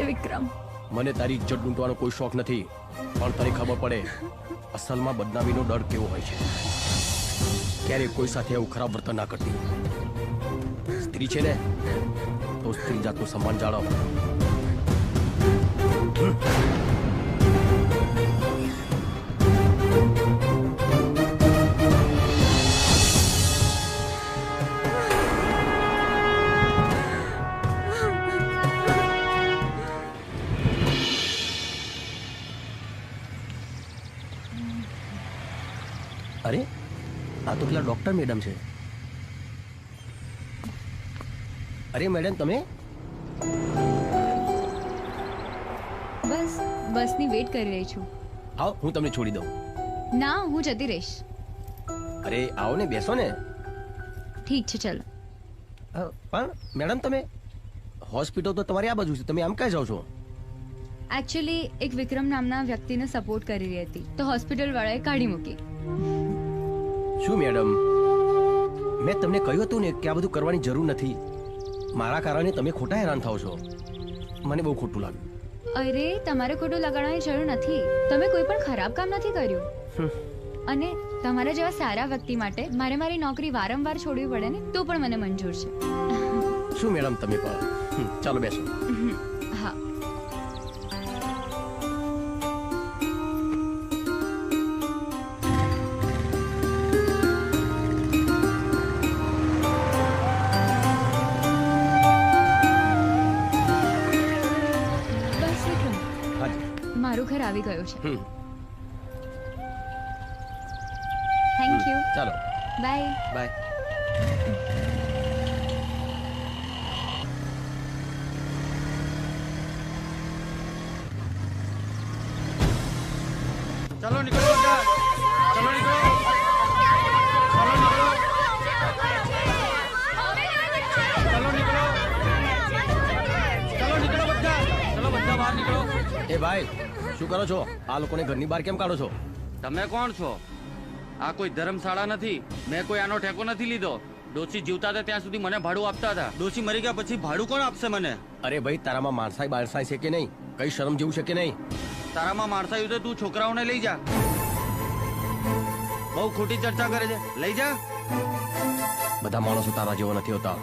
વિક્રમ, મને તારી ઇજ્જત લૂંટવાનો કોઈ શોખ નથી, પણ તને ખબર પડે અસલમાં બદનામીનો ડર કેવો હોય છે. ક્યારેય કોઈ સાથે એવું ખરાબ વર્તન ના કરતી. સ્ત્રી છે ને તો સ્ત્રી જાતનું સન્માન જાળવ. અરે, આ તો પેલા ડોક્ટર મેડમ છે. અરે મેડમ, તમે? બસની વેટ કરી રહી છું. આવો, હું તમને છોડી દઉં. ના, હું જતી રહીશ. અરે આવો ને, બેસો ને. ઠીક છે, ચલો. પણ મેડમ, તમે હોસ્પિટલ તો તમારી આ બાજુ છે, તમે આમ ક્યાં જાઓ છો? એકચ્યુઅલી એક વિક્રમ નામના વ્યક્તિને સપોર્ટ કરી રહી હતી તો હોસ્પિટલ વાળાએ કાઢી મૂકી. શું મેડમ, મેં તમને કહ્યું હતું ને કે આ બધું કરવાની જરૂર નથી. મારા કારણે તમે ખોટા હેરાન થાઓ છો. મને બહુ ખોટું લાગ્યું. અરે, તમારે ખોટું લગાડવાની જરૂર નથી. તમે કોઈ પણ ખરાબ કામ નથી કર્યું. અને તમારા જેવા સારા વ્યક્તિ માટે મારે મારી નોકરી વારંવાર છોડવી પડે ને તો પણ મને મંજૂર છે. શું મેડમ તમે પણ ચાલો બેસો. હા. બસ વિક્રમ, મારું ઘર આવી ગયું છે. Thank you. ચાલો બાય. બાય. चलो निकलो बच्चा, चलो निकलो, चलो निकलो, चलो निकलो, चलो निकलो बच्चा, चलो बच्चा बहार निकलो. એ ભાઈ શું કરો છો? આ લોકોને ઘરની બહાર કેમ કાઢો છો? તમે કોણ છો? આ કોઈ ધર્મશાળા નથી. મેં કોઈ આનો ઠેકો નથી લીધો. ડોશી જીવતા હતા ત્યાં સુધી મને ભાડું આપતા હતા. ડોશી મરી ગયા પછી ભાડું કોણ આપશે મને? અરે ભાઈ તારામાં માણસાઈ બાણસાઈ છે કે નહીં? કઈ શરમ જેવું છે કે નહીં? તારામાં માણસાયું તો તું છોકરાઓને લઈ જા. બહુ ખોટી ચર્ચા કરે છે. લઈ જા. બધા માણસો તારા જેવા નથી હોતા.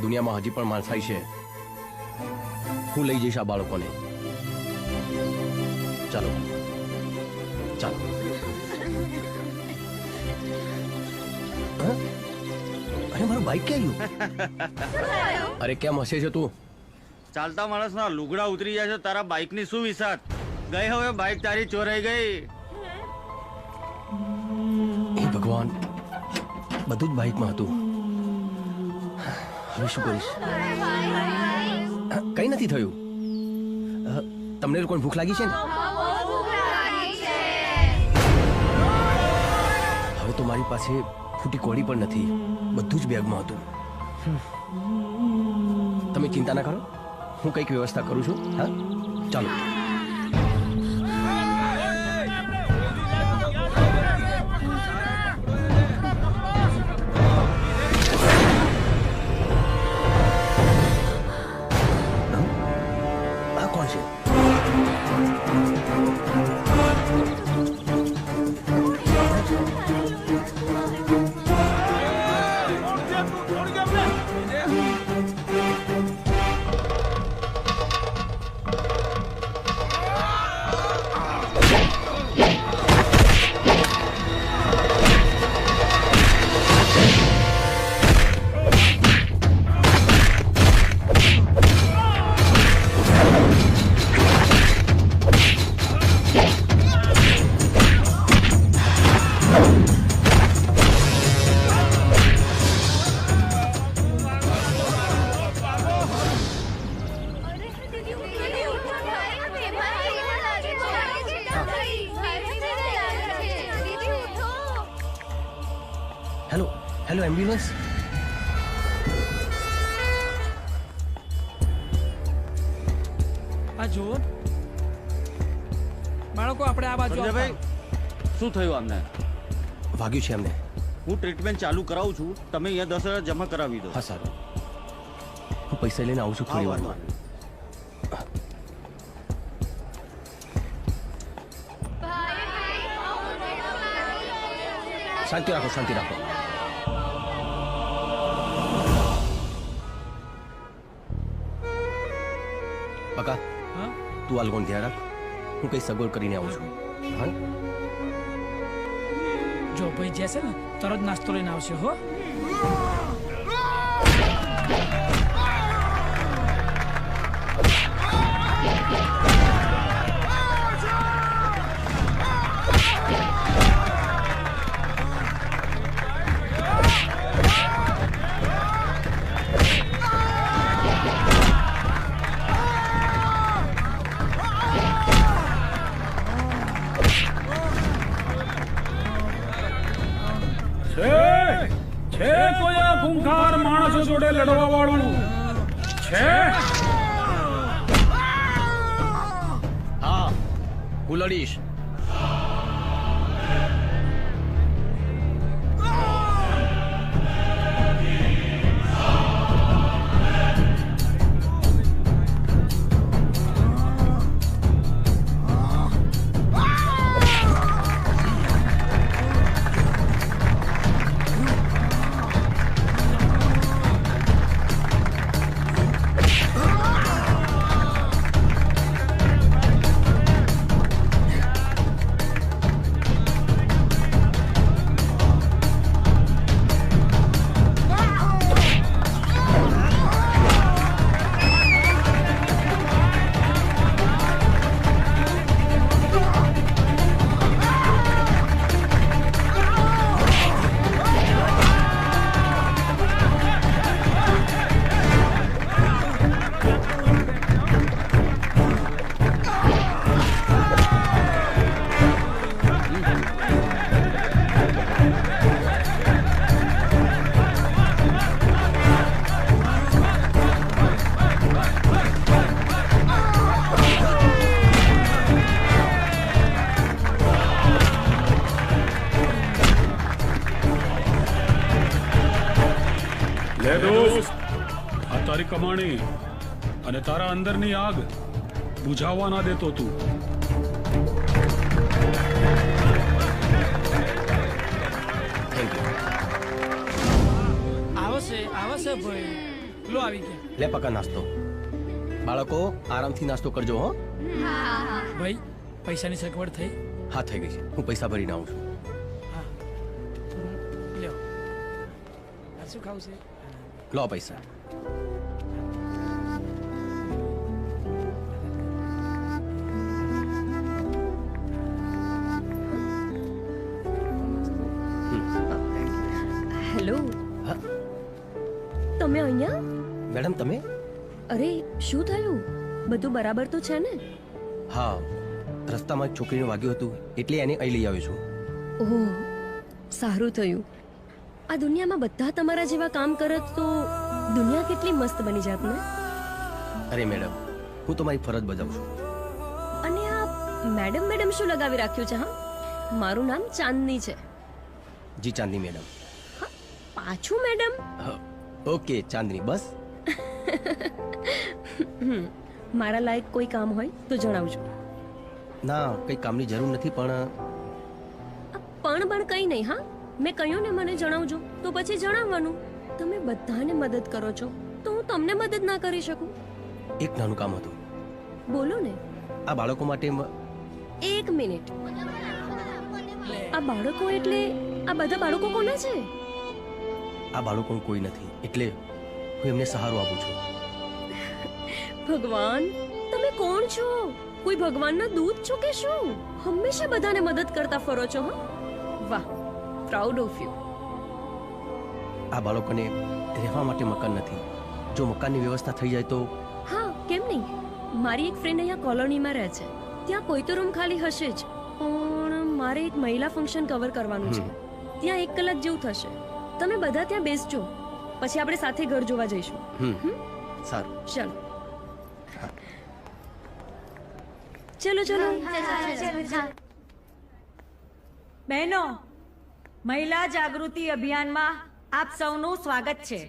દુનિયામાં હજી પણ માણસાઈ છે. હું લઈ જઈશ આ બાળકોને. ચાલો ચાલો. અરે મારું બાઈક ક્યાં ગયું? અરે કેમ હસે છે તું? ચાલતા માણસના લુગડા ઉતરી જાય છે, તારા બાઈકની શું વિસાત? ગઈ હવે બાઈક તારી ચોરાઈ ગઈ. હે ભગવાન, બધું જ બાઈકમાં હતું. હવે શું કરીશ? કઈ નથી થયું. તમને લોકોને ભૂખ લાગી છે ને? હવે તો મારી પાસે ફૂટી કોળી પણ નથી. બધું જ બેગમાં હતું. તમે ચિંતા ના કરો, હું કંઈક વ્યવસ્થા કરું છું. હા ચાલો. આ કોણ છે? Hello hello, ambulance. આ જુઓ બાળકો, આપણે આ બાજુ. ભાઈ શું થયું આમને? વાગ્યું છે એમને. હું ટ્રીટમેન્ટ ચાલુ કરાવું છું, તમે અહીંયા 10,000 જમા કરાવી દો. હા સારું, હું પૈસા લઈને આવું છું થોડી વારમાં. શાંતિ રાખો, શાંતિ રાખો. બકા, તું આ લોકોને ધ્યાન રાખ. હું કઈ સગવડ કરીને આવું છું. હા, જો ભાઈ જશે ને તરત નાસ્તો લઈને આવશે. હો છે કોઈ આ ખૂંખાર માણસો જોડે લડવા વાળું છે? હા, હું લડીશ. લે દોસ્ત, આ તારી કમાણી અને તારા અંદરની આગ બુઝાવવા ના દેતો તું. આવશે ભાઈ. લો આવી ગયા. લે પકા નાસ્તો. બાળકો આરામથી નાસ્તો કરજો હો. ભાઈ પૈસાની સગવડ થઈ? હા થઈ ગઈ છે. હું પૈસા ભરીને આવું છું. લ્યો. આ શું ખાવું છે? લો પૈસા. હેલો. તમે અહીંયા? મેડમ તમે? અરે શું થયું? બધું બરાબર તો છે ને? હા, રસ્તામાં એક છોકરીને વાગ્યું હતું એટલે એને અહીં લઈ આવ્યો છું. ઓહ, સારું થયું. આ દુનિયામાં બધા તમારા જેવા કામ કરત તો દુનિયા કેટલી મસ્ત બની જાત ને? અરે મેડમ, હું તમારી ફરજ બજાવું છું. અને આ મેડમ મેડમ શું લગાવી રાખ્યું છે? હા, મારું નામ ચાંદની છે. જી ચાંદની મેડમ. પાછું મેડમ? ઓકે ચાંદની, બસ. મારા લાયક કોઈ કામ હોય તો જણાવજો. ના, કઈ કામની જરૂર નથી, પણ પણ કઈ નહીં. હા, મેં કહ્યું ને મને જણાવજો તો પછી જણાવવાનું. તમે બધાને મદદ કરો છો તો હું તમને મદદ ના કરી શકું? એક નાનું કામ હતું. બોલો ને. આ બાળકો માટે એક મિનિટ. આ બાળકો એટલે આ બધા બાળકો કોના છે? આ બાળકો કોઈ નથી એટલે હું એમને સહારો આપું છું. ભગવાન, તમે કોણ છો? કોઈ ભગવાનના દૂત છો કે શું? હંમેશા બધાને મદદ કરતા ફરો છો. હા, વાહ, પ્રાઉડ ઓફ યુ. આ બાળકોને રહેવા માટે મકાન નથી. જો મકાનની વ્યવસ્થા થઈ જાય તો? હા, કેમ નહીં. મારી એક ફ્રેન્ડ અહીંયા કોલોનીમાં રહે છે. ત્યાં કોઈ તો રૂમ ખાલી હશે જ, પણ મારે એક મહિલા ફંક્શન કવર કરવાનું છે. ત્યાં 1 કલાક જેવું થશે. તમે બધા ત્યાં બેસજો, પછી આપણે સાથે ઘર જોવા જઈશું. સારું. ચલો ચલો. બહેનો, મહિલા જાગૃતિ અભિયાનમાં આપ સૌનું સ્વાગત છે.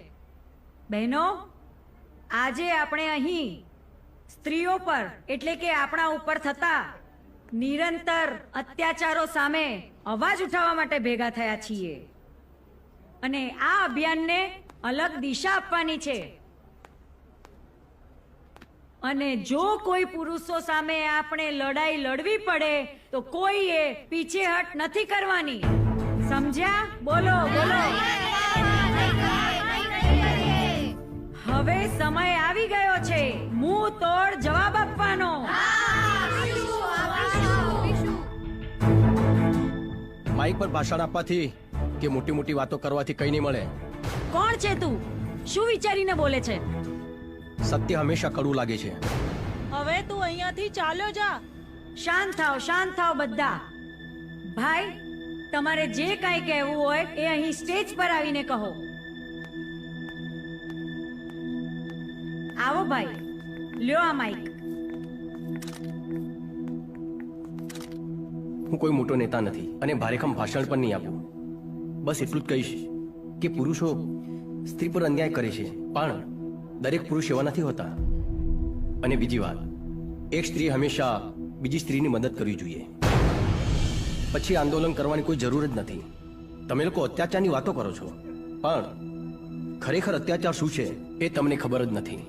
બહેનો, આજે આપણે અહીં સ્ત્રીઓ પર એટલે કે આપણા ઉપર થતા નિરંતર અત્યાચારો સામે અવાજ ઉઠાવવા માટે ભેગા થયા છીએ અને આ અભિયાનને અલગ દિશા આપવાની છે. અને જો કોઈ પુરુષો સામે આપણે લડાઈ લડવી પડે તો કોઈએ પીછેહટ નથી કરવાની. સમજ્યા? બોલો બોલો. હવે સમય આવી ગયો છે મુંહ તોડ જવાબ આપવાનો. માઇક પર ભાષણ આપવાથી કે મોટી મોટી વાતો કરવાથી કઈ નહીં મળે. કોણ છે તું? શું વિચારીને બોલે છે? સત્ય હંમેશા કડવું લાગે છે. હવે તું અહીંયાથી ચાલ્યો જા. શાંત થાવ બધા. ભાઈ, તમારે જે કાંઈ કહેવું હોય એ અહીં સ્ટેજ પર આવીને કહો. આવો ભાઈ, લ્યો આ માઈક. હું કોઈ મોટો નેતા નથી અને ભારેખમ ભાષણ પણ નહીં આપું. બસ એટલું જ કહીશ કે પુરુષો સ્ત્રી પર અન્યાય કરે છે, પણ દરેક પુરુષ એવા નથી હોતા. અને બીજી વાત, એક સ્ત્રી હંમેશા બીજી સ્ત્રીની મદદ કરવી જોઈએ. પછી આંદોલન કરવાની કોઈ જરૂર જ નથી. તમે લોકો અત્યાચારની વાતો કરો છો, પણ ખરેખર અત્યાચાર શું છે એ તમને ખબર જ નથી.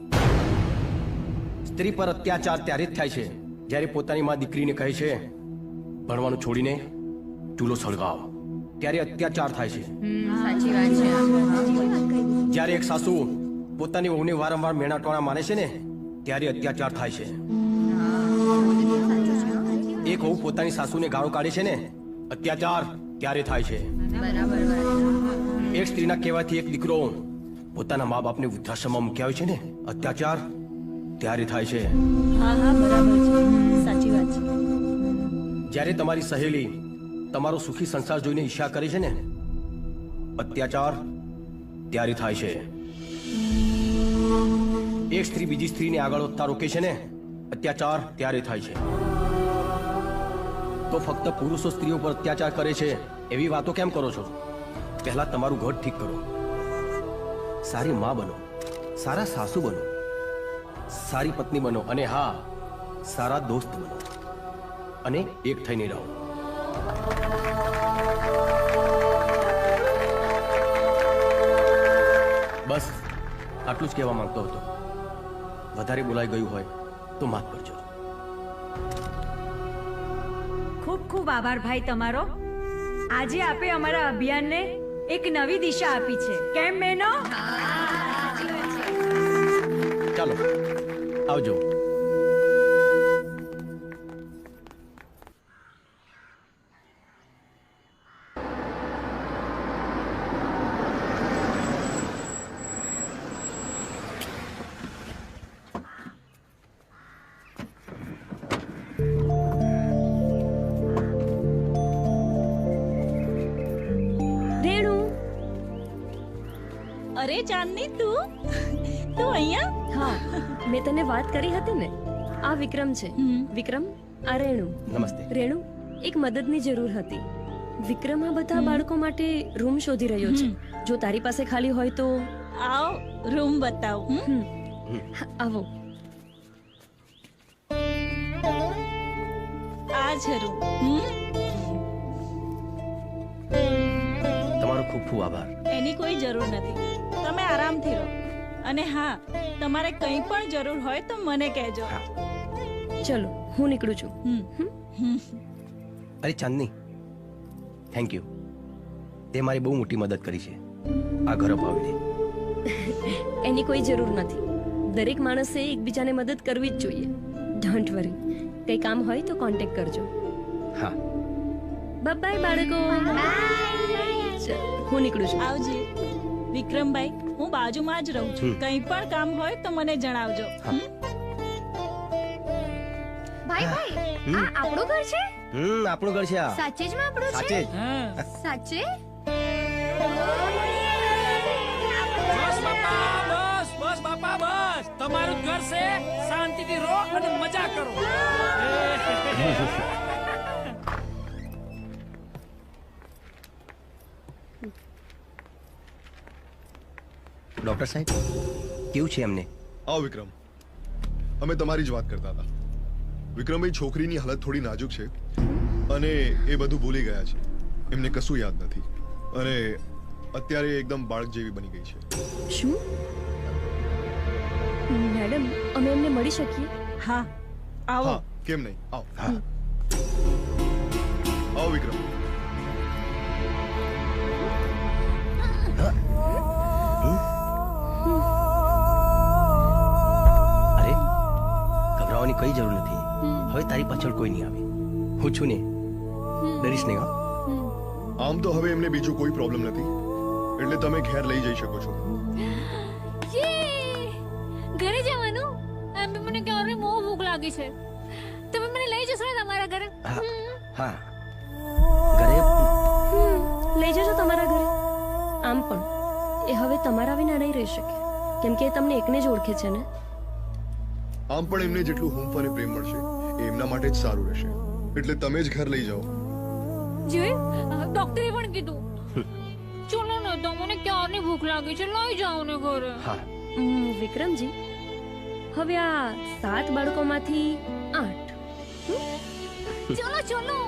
સ્ત્રી પર અત્યાચાર ત્યારે જ થાય છે જ્યારે પોતાની માં દીકરીને કહે છે ભણવાનું છોડીને ચૂલો સળગાવ. ત્યારે અત્યાચાર થાય છે. સાચી વાત છે. જ્યારે એક સાસુ પોતાની વહુને વારંવાર મેણા ટોણા મારે છે ને ત્યારે અત્યાચાર થાય છે. એક વહુ પોતાની સાસુને ગાળો કાઢે છે ને અત્યાચાર ત્યારે થાય છે. એક સ્ત્રીના કહેવાથી એક દીકરો પોતાના મા બાપને વૃદ્ધાશ્રમમાં મૂક્યા હોય છે ને અત્યાચાર ત્યારે થાય છે. હા હા, બરાબર છે, સાચી વાત છે. જ્યારે તમારી સહેલી તમારો સુખી સંસાર જોઈને ઈર્ષ્યા કરે છે ને અત્યાચાર ત્યારે થાય છે. એક સ્ત્રી બીજી સ્ત્રીને આગળ વધતા રોકે છે ને અત્યાચાર ત્યારે થાય છે. તો ફક્ત પુરુષો સ્ત્રીઓ પર અત્યાચાર કરે છે એવી વાતો કેમ કરો છો? પહેલા તમારું ઘર ઠીક કરો. સારી માં બનો, સારા સાસુ બનો, સારી પત્ની બનો અને હા, સારા દોસ્ત બનો અને એક થઈને રહો. બસ આટલું જ કહેવા માંગતો હતો. વધારે બોલાઈ ગયું હોય તો માફ કરજો. ખૂબ ખૂબ આભાર ભાઈ તમારો. આજે આપે અમારા અભિયાનને એક નવી દિશા આપી છે. કેમ બહેનો? ચાલો આવજો. અરે ચાંદની તું અહીંયા? હા, મેં તને વાત કરી હતી ને. આ વિક્રમ છે. વિક્રમ, આ રેણુ. નમસ્તે. રેણુ, એક મદદની જરૂર હતી. વિક્રમ આ બધા બાળકો માટે રૂમ શોધી રહ્યો છે. જો તારી પાસે ખાલી હોય તો આવ, રૂમ બતાવું. આવો. આ છે રૂમ. તમારો ખૂબ ખૂબ આભાર. એની કોઈ જરૂર નથી. તમે આરામથી રહો. અને હા, તમારે કંઈ પણ જરૂર હોય તો મને કહેજો. ચલો, હું નીકળું છું. અરે ચાંદની, થેન્ક યુ. તે મારી બહુ મોટી મદદ કરી છે આ ઘર અપાવીને. એની કોઈ જરૂર નથી. દરેક માણસે એકબીજાને મદદ કરવી જ જોઈએ. Don't worry. કંઈ કામ હોય તો કોન્ટેક્ટ કરજો. હા. બાય બાળકો. હું નીકળું છું. આવજે. વિક્રમભાઈ, હું બાજુમાં જ રહું છું. કંઈ પણ કામ હોય તો મને જણાવજો. ભાઈ આ આપણું ઘર છે? આપણું ઘર છે આ. સાચે જ માં આપણું છે? સાચે જ. સાચે? બસ બાપા બસ. તમારું ઘર છે. શાંતિથી રહો અને મજા કરો. ડોક્ટર સાહેબ, કેવું છે એમને? આવો વિક્રમ, અમે તમારી જ વાત કરતા હતા. વિક્રમભાઈ, છોકરીની હાલત થોડી નાજુક છે અને એ બધું ભૂલી ગયા છે. એમને કશું યાદ નથી અને અત્યારે એકદમ બાળક જેવી બની ગઈ છે. શું મેડમ, અમે એમને મળી શકીએ? હા, આવો. હા, કેમ નહીં, આવો. આવો વિક્રમ. ગભરાવાની કઈ જરૂર નથી. હવે તારી પાછળ કોઈ નહીં આવે. હું છું ને, ડરીશ નહીં. આમ તો હવે એમને બીજું કોઈ પ્રોબ્લેમ નથી, એટલે તમે ઘેર લઈ જઈ શકો છો. ઘરે જવાનું? મને ક્યારે બહુ ભૂખ લાગી છે. તમે મને લઈ જશો તમારા ઘરે? હા, ઘરે લઈ જજો તમારા ઘરે. આમ પણ એ હવે તમારા વિના નહીં રહી શકે, કેમ કે એ તમને એકને જ ઓળખે છે ને. આમ પણ એમને જેટલું હૂંફ અને પ્રેમ મળશે એ એમના માટે જ સારું રહેશે, એટલે તમે જ ઘર લઈ જાઓ. ડોક્ટરે પણ કીધું. ચલો ને, તો મને ક્યારની ભૂખ લાગી છે, લઈ જાઓ ને ઘરે. વિક્રમજી, હવે આ 7 બાળકોમાંથી 8. ચલો ચલો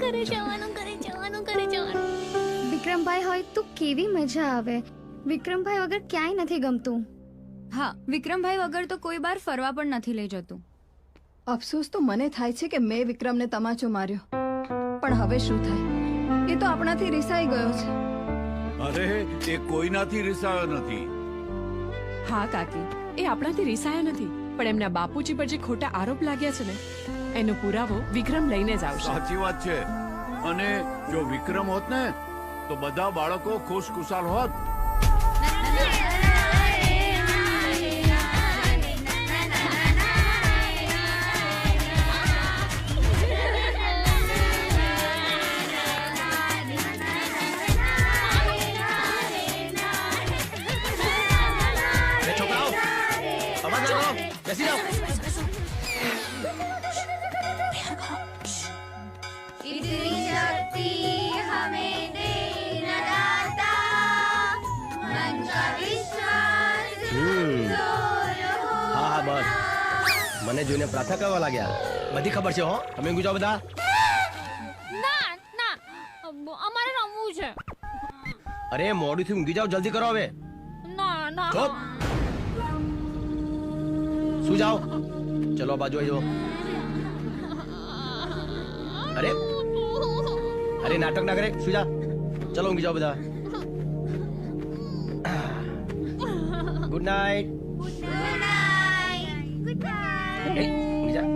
ઘરે જવાનું. વિક્રમભાઈ હોય તો કેવી મજા આવે. વિક્રમભાઈ વગર ક્યાંય નથી ગમતું. હા, વિક્રમભાઈ વગર તો કોઈ બાર ફરવા પણ નથી લઈ જતું. અફસોસ તો મને થાય છે કે મેં વિક્રમને તમાચો માર્યો, પણ હવે શું થાય? એ તો આપણાથી રિસાઈ ગયો છે. અરે, એ કોઈનાથી રિસાયો નથી. હા કાકી, એ આપણાથી રિસાયા નથી, પણ એમના બાપુજી પર જે ખોટા આરોપ લાગ્યા છે ને, એનો પુરાવો વિક્રમ લઈને જ આવશે. સાચી વાત છે. અને જો વિક્રમ હોત ને તો બધા બાળકો ખુશખુશાલ હોત. બેસી જાઓ. इतनी शक्ति हमें दे न મને જોઈને પ્રાર્થના કરવા લાગ્યા. બધી ખબર છે હો. તમે ઊંઘી જાઓ બધા. ના ના અમારે રમવું છે. અરે મોડું થી ઊંઘી જાઓ, જલ્દી કરો હવે. ના ના ચૂપ. શું જાઓ? ચલો બાજુ આવી જાઓ. અરે અરે નાટક ના કરે, શું જા. ચલો ઊંઘી જાઓ બધા. Good night. ઊંઘી જા.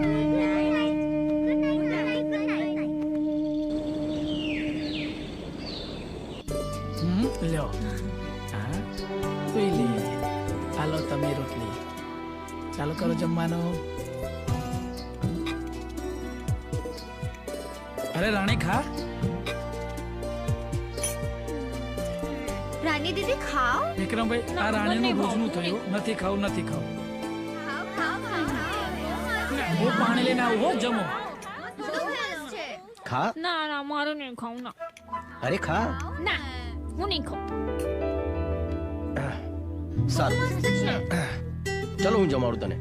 લ્યો હા પી લે. હાલો તમે રોટલી ચાલુ કરો જમવાનું. અરે રાણી ખા. રાની દીદી ખાઓ. વિક્રમભાઈ આ રાણીનું રોજનું થયું. નથી ખાવું નથી ખાવું. હું પાણી લઈને આવું હો. જમો. ખા. ના ના મારું નહીં ખાવું ના. અરે ખા. ના હું નહીં ખાઉં. સારું ચલો હું જમાડું તને.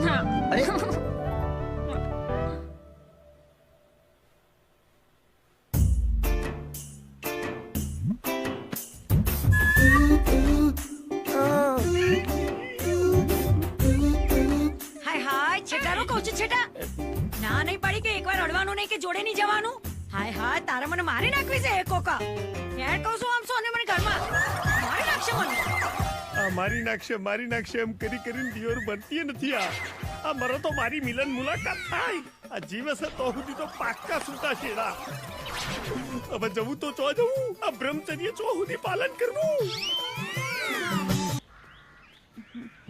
હા. અરે હાય હાય છેટારો કહું છું છેટા. ના નહીં પડી કે એકવાર અડવાનું નહીં કે જોડે નહીં જવાનું. હાય હાય તારે મને મારી નાખવી છે એક કોકા. યાર કહું છું આમ સોને મને ઘરમાં મારી નાખશે મને. આ મારી નાખશે એમ કરી કરીને દિયોર બનતી નથી. આ મરો તો મારી મિલન મુલાકાત થાય. આ જીવ હશે તો સુધી તો પાક્કા સૂતા શેડા. હવે જવું તો ચો જવું. આ બ્રહ્મચર્ય ચો સુધી પાલન કરવું.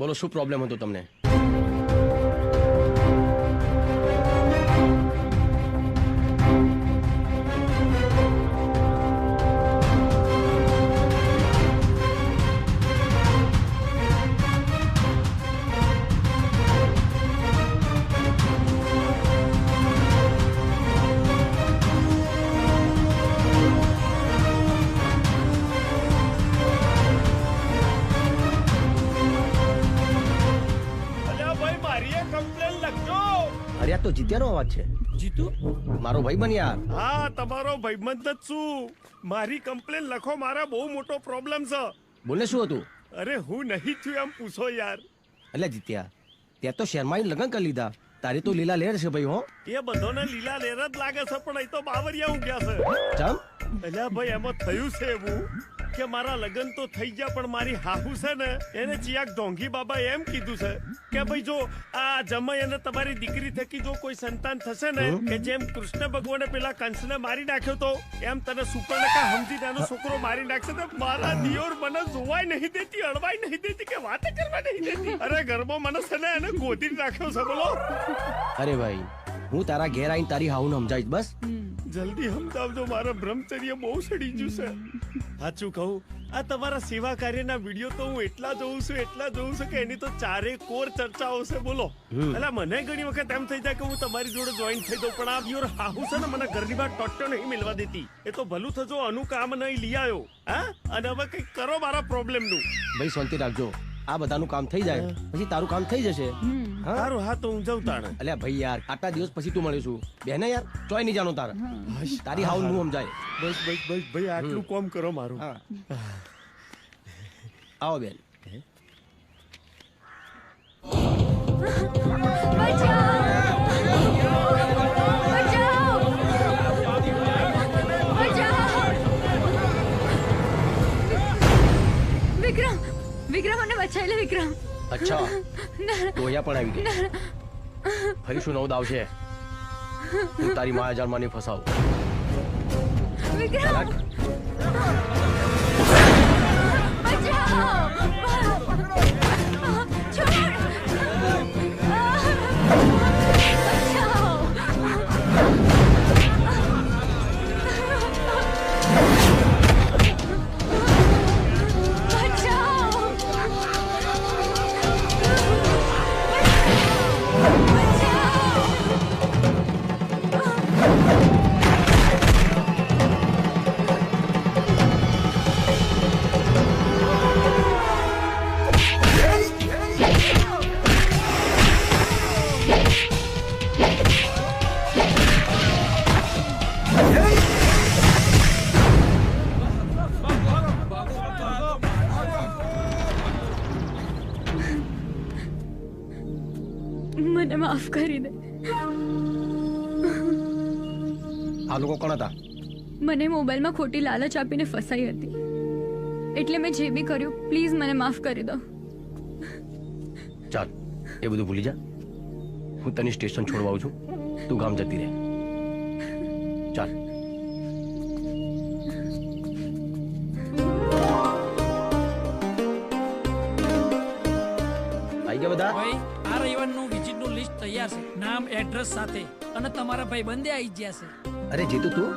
બોલો શું પ્રોબ્લેમ હતો તમને? તો જીત્યાનો અવાજ છે. જીતુ મારો ભાઈ બન યાર. હા તમારો ભાઈબંધ જ છું. મારી કમ્પ્લેન લખો. મારા બહુ મોટો પ્રોબ્લેમ છે. બોલે શું હતું? અરે હું નહીં થયું એમ પૂછો યાર. એટલે જીત્યા ત્યાં તો શર્માઈ લગ્ન કરી લીધા. તારી તો લીલા લેર છે ભાઈ. હો એ બધોને લીલા લેર જ લાગે છે પણ એ તો બાવરિયા ઊંઘ્યા છે. ચમ અલ્યા ભાઈ એમાં થયું છે એવું કે મારા લગ્ન તો થઈ ગયા પણ મારી હાહુ છે ને એને ચિયાક ઢોંગી બાબા એમ કીધું છે કે ભાઈ જો આ જમાઈ અને તમારી દીકરી થકી જો કોઈ સંતાન થશે ને કે જેમ કૃષ્ણ ભગવાને પેલા કંસને મારી નાખ્યો તો એમ તને સુપર્ણકા સમજી નાનો છોકરો મારી નાખશે તો મારા દિયોર મને જોવાય નહીં દેતી, અડવાય નહીં દેતી કે વાતે કરવા નહીં દેતી. અરે ઘરમાં મને છે ને એને ગોદી નાખ્યો છે. બોલો અરે ભાઈ હું તારા ઘેર આવીને તારી હાઉને સમજાવીશ. બસ જલ્દી સમજાવજો. મારા બ્રહ્મચર્ય બહુ સડી ગયું છે. સાચું કહું આ તમારા સેવા કાર્યના વિડીયો તો હું એટલા જોઉં છું કે એની તો ચારે કોર ચર્ચાઓ છે. બોલો એટલે મને ઘણી વખત એમ થઈ જાય કે હું તમારી જોડે જોઈન થઈ દઉં પણ આ યોર હાહુ છે ને મને ઘરની બહાર ટોટ્યો નહીં મિલવા દેતી. એ તો ભલું થજો આનું કામ નહીં લઈ આવ્યો. હા અને હવે કંઈક કરો મારા પ્રોબ્લેમ નું. ભાઈ શાંતિ રાખજો. આ બધાનું કામ થઈ જાય પછી તારું કામ થઈ જશે. સારું હા તો હું જાઉં તાણે. અલ્યા ભાઈ યાર આટલા દિવસ પછી તું મળીશું. બેને યાર ચોય નહીં જાણો તારે. તારી હાઉ નું સમજાય. બસ ભાઈ આટલું કોમ કરો મારું. આવો બેન. વિક્રમ મને બચાવી લે વિક્રમ. અચ્છા તો અહીંયા પણ આવી ગઈ. ફરી શું નવું દાવ છે? હું તારી માયાજાળમાં નહીં ફસાવું. વિક્રમ મને. આ લોકો કોણ હતા? મને મોબાઈલમાં ખોટી લાલચ આપીને ફસાઈ હતી, એટલે મેં જે બી કર્યું, પ્લીઝ મને માફ કરી દો. ચાલ, એ બધું ભૂલી જા. હું તને સ્ટેશન છોડવા આવું છું, તું ગામ જતી રહે. ચાલ. આવી ગયા બધા? ભાઈ, આ રવિવારનું વિઝિટનું લિસ્ટ તૈયાર છે, નામ એડ્રેસ સાથે, અને તમારા ભાઈ બંને આવી ગયા છે. અરે જીતુ તું?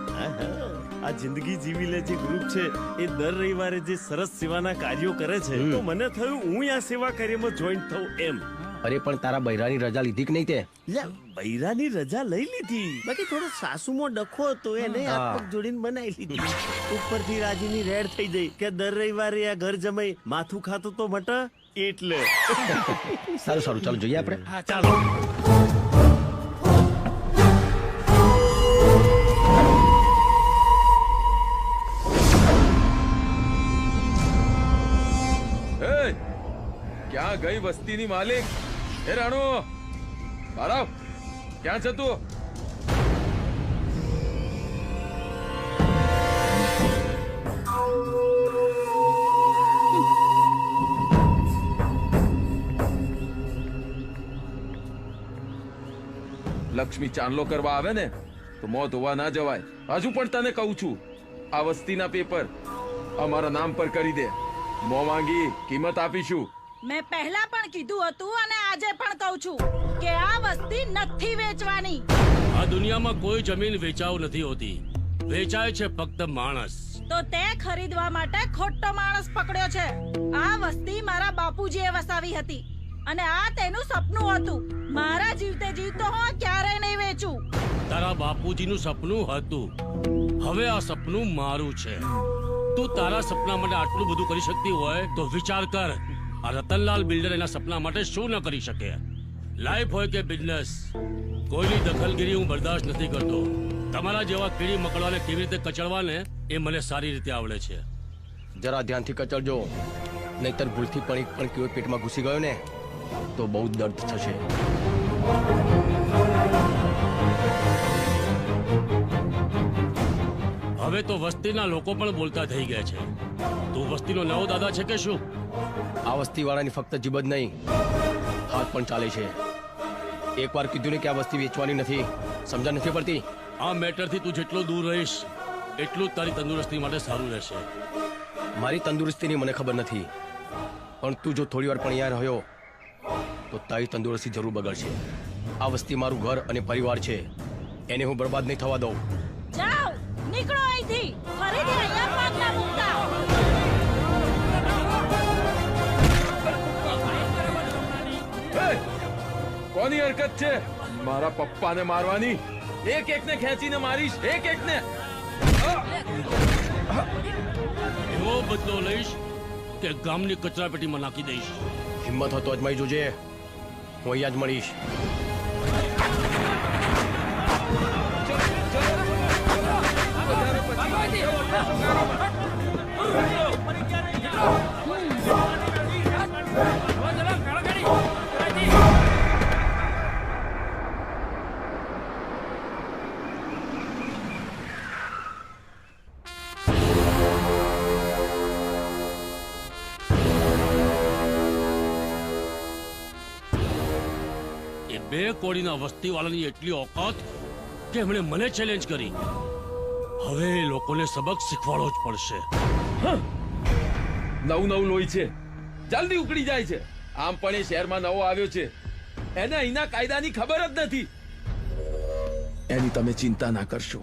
આ જિંદગી જીવી લે જે ગ્રુપ છે એ દર રવિવારે જે સરસ સેવાના કાર્યો કરે છે, તો મને થયું હું આ સેવા કાર્યમાં જોઈન્ટ થઉં એમ. અરે પણ તારા બૈરાની રજા લીધી કે નહીં તે? બૈરાની રજા લઈ લીધી, બાકી થોડો સાસુમાં ડખો હતો એને હાથ પગ જોડીને બનાવી લીધી. ઉપરથી રાજીની રેડ થઈ ગઈ કે દર રવિવારે આ ઘર જમાઈ માથું ખાતું તો મટ એટલે. સારું સારું, ચાલો જોઈએ આપણે. હા ચાલો. ક્યાં ગઈ વસ્તીની માલિક? એ રાણો, બહાર આવ. ક્યાં છે તું? લક્ષ્મી ચાંદલો કરવા આવે ને તો મોં ધોવા ના જવાય. હજુ પણ તને કહું છું, આ વસ્તીના પેપર અમારા નામ પર કરી દે. મોં માંગી કિંમત આપીશું. મેં પહેલા પણ કીધું હતું અને આજે પણ કહું છું કે આ વસ્તી નથી વેચવાની. આ દુનિયામાં કોઈ જમીન વેચાવ નથી હોતી, વેચાય છે ફક્ત માણસ. તો તે ખરીદવા માટે ખોટો માણસ પકડ્યો છે. આ વસ્તી મારા બાપુજીએ વસાવી હતી અને આ તેનું સપનું હતું. મારા જીવતે જીવતો હું ક્યારેય નહીં વેચું. તારા બાપુજીનું સપનું હતું, હવે આ સપનું મારું છે. તું તારા સપના માટે આટલું બધું કરી શકતી હોય તો વિચાર કર, આ રતનલાલ બિલ્ડર એના સપના માટે શું ન કરી શકે. લાઈફ હોય કે બિઝનેસ, કોઈની દખલગીરી હું બરદાસ્ત નથી કરતો. તમારા જેવા કીડી મકડાને કેવી રીતે કચડવાને એ મને સારી રીતે આવડે છે. જરા ધ્યાનથી કચડજો, નહીતર ભૂલથી પણ એક પણ કેવો પેટમાં ઘૂસી ગયો ને તો બહુ દર્દ થશે. હવે તો વસ્તીના લોકો પણ બોલતા થઈ ગયા છે. તું વસ્તીનો નવો દાદા છે કે શું? આ વસ્તીવાળાની ફક્ત જીભ જ નહીં, હાથ પણ ચાલે છે. એકવાર કીધું ને કે આ વસ્તી વેચવાની નથી, સમજણ નથી પડતી? આ મેટરથી તું જેટલો દૂર રહીશ એટલું જ તારી તંદુરસ્તી માટે સારું રહેશે. મારી તંદુરસ્તીની મને ખબર નથી, પણ તું જો થોડી વાર પણ અહીંયા રહ્યો તો તારી તંદુરસ્તી જરૂર બગડશે. આ વસ્તી મારું ઘર અને પરિવાર છે, એને હું બરબાદ નહીં થવા દઉં. જાઓ, નીકળો અહીંથી. ફરીથી અહીંયા પગ ના મૂકતા. કોની હરકત છે મારા પપ્પાને મારવાની? એક એકને ખેંચીને મારીશ, એક એકને. એવો બદલો લઈશ કે ગામની કચરાપેટીમાં નાખી દઈશ. હિંમત હતો અજમાઈ જોજે, હું અહીંયા જ મળીશ. બે કોડીના વસ્તીવાળાની એટલી ઓકાત કે એમણે મને ચેલેન્જ કરી. હવે એ લોકોને સબક શીખવાડવો જ પડશે. નવું નવું લોહી છે, જલ્દી ઉકળી જાય છે. આમ પણ એ શહેરમાં નવો આવ્યો છે, એને અહીંના કાયદાની ખબર જ નથી. એની તમે ચિંતા ના કરશો.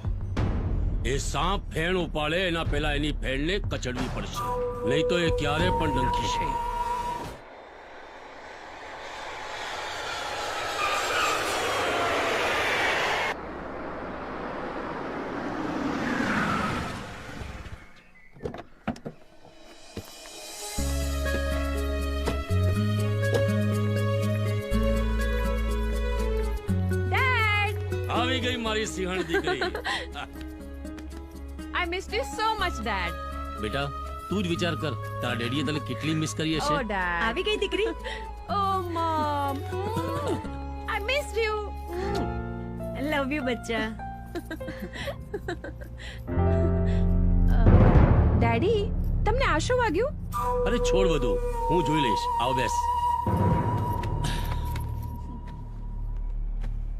એ સાપ ફેણ ઉપાડે એના પહેલા એની ફેણને કચડવી પડશે, નહીં તો એ ક્યારે પણ ડંખી છે. આવી ગઈ મારી સિંહણ દીકરી. I missed you so much, Dad. બેટા, તું જ વિચાર કર, તારા ડેડીએ તને કેટલી મિસ કરી હશે. આવી ગઈ દીકરી. Oh, Mom. I missed you. Love you બચ્ચા. ડેડી તમને આ શું વાગ્યું? અરે છોડ બધું, હું જોઈ લઈશ. આવ બેસ.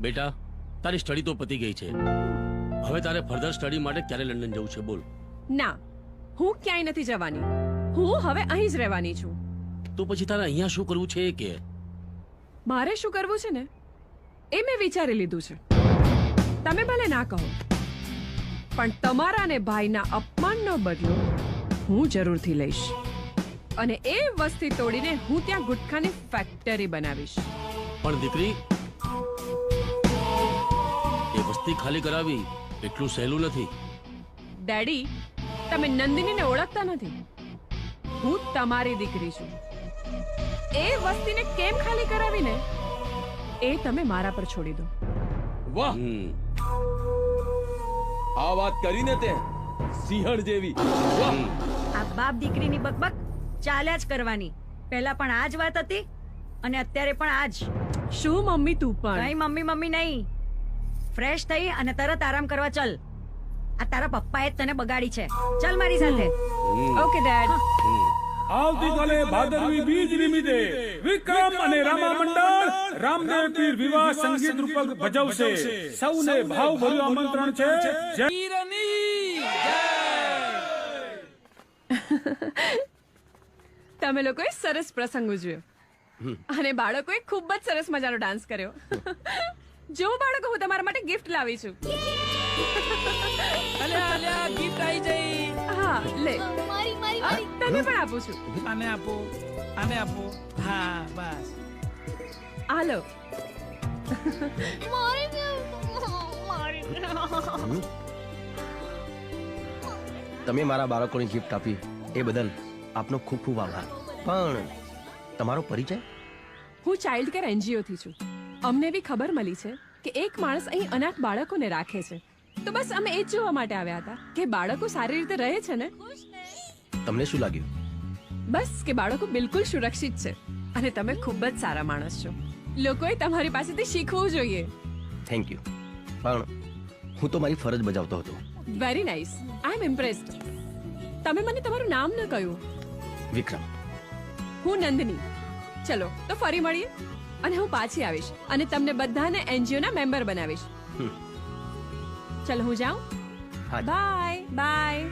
બેટા, તારી સ્ટડી તો પતી ગઈ છે. હવે તારે ફર્ધર સ્ટડી માટે ક્યારે લંડન જવું છે બોલ? ના, હું ક્યાંય નથી જવાની. હું હવે અહીં જ રહેવાની છું. તો પછી તારે અહીંયા શું કરવું છે કે? મારે શું કરવું છે ને એ મેં વિચારી લીધું છે. તમે ભલે ના કહો, પણ તમારા અને ભાઈના અપમાનનો બદલો હું જરૂરથી લઈશ. અને એ વસ્તી તોડીને હું ત્યાં ગુટખાની ફેક્ટરી બનાવીશ. પણ દીકરી, એ વસ્તી ખાલી કરાવી એટલું સહેલું નથી. ડેડી, તમે નંદિનીને ઓળખતા નથી. હું તમારી દીકરી છું. એ વસ્તીને કેમ ખાલી કરાવીને એ તમે મારા પર છોડી દો. વાહ, આ વાત કરીને તે સિંહણ જેવી. વાહ, આ બાપ દીકરીની બકબક ચાલ્યા જ કરવાની. પહેલા પણ આ જ વાત હતી અને અત્યારે પણ આ જ. શું મમ્મી તું પણ? કઈ મમ્મી મમ્મી નહીં. ફ્રેશ થઈ અને તરત આરામ કરવા ચલ. આ તારા પપ્પાએ જ તને બગાડી છે. ચલ મારી સાથે. Okay dad. આવતીકાલે ભાદરવી બીજ નિમિત્તે વિક્રમ અને રામા મંડળ રામદેવ પીર વિવાહ સંગીત રૂપક ભજવશે. સૌને ભાવભર્યું આમંત્રણ છે. જય તમે લોકોએ સરસ પ્રસંગ ઉજવ્યો અને બાળકોએ ખૂબ જ સરસ મજાનો ડાન્સ કર્યો. જો બાળકો, હું તમારા માટે ગિફ્ટ લાવી છું. ગિફ્ટ આવી જઈ. હા, લે. તને પણ આપું છું. આને આપો, આને આપો. હા, બસ. હાલો. તમે મારા બાળકોને ગિફ્ટ આપી એ બદલ આપનો ખૂબ ખૂબ આભાર. પણ તમારો પરિચય? હું ચાઇલ્ડ કેર NGO થી છું. અમને બી ખબર મળી છે કે એક માણસ અહીં અનાથ બાળકોને રાખે છે. તો બસ અમે એ જ જોવા માટે આવ્યા હતા કે બાળકો સારી રીતે રહે છે ને. તમને શું લાગ્યું? બસ કે બાળકો બિલકુલ સુરક્ષિત છે અને તમે ખૂબ જ સારા માણસ છો. લોકોએ તમારી પાસેથી શીખવું જોઈએ. Thank you. પણ હું તો મારી ફરજ બજાવતો હતો. Very nice. I am impressed. તમે મને તમારું નામ ન કહ્યું. વિક્રમ. હું નંદની. ચલો તો ફરી મળીએ અને હું પાછી આવીશ અને તમને બધાને NGO ના મેમ્બર બનાવીશ. ચલો હું જાઉં. Bye bye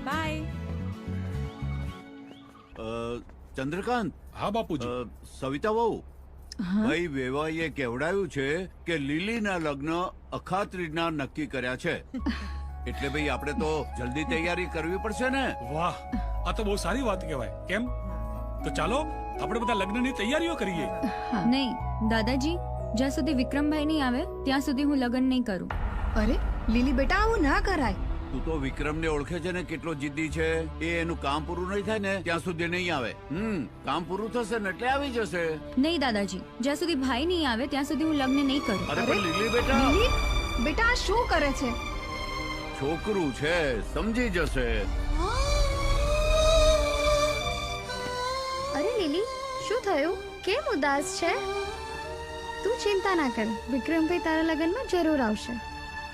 bye. ચંદ્રકાંત. હા બાપુજી. સવિતા વહુ, ભાઈ વેવાઈએ કહેવડાયું છે કે લીલીના લગ્ન અખાત્રીજના નક્કી કર્યા છે. એટલે ભાઈ આપણે તો જલ્દી તૈયારી કરવી પડશે ને. વાહ, આ તો બહુ સારી વાત કહેવાય. કેમ? તો ચાલો આપણે બધા લગ્નની તૈયારીઓ કરીએ. નહીં દાદાજી, જ્યાં સુધી વિક્રમભાઈ નહીં આવે ત્યાં સુધી હું લગ્ન નહીં કરું. અરે લીલી બેટા, આવું ના કરાય. તું તો વિક્રમને ઓળખે છે ને કેટલો જિદ્દી છે. એ એનું કામ પૂરું નહીં થાય ને ત્યાં સુધી નહીં આવે. કામ પૂરું થશે ને એટલે આવી જશે. નહીં દાદાજી, જ્યાં સુધી ભાઈ નહીં આવે ત્યાં સુધી હું લગ્ન નહીં કરું. અરે પણ લીલી બેટા, બેટા આ શું કરે છે? છોકરું છે, સમજી જશે. અરે લીલી, શું થયું? કેમ ઉદાસ છે? તું ચિંતા ના કર, વિક્રમભાઈ તારા લગ્નમાં જરૂર આવશે.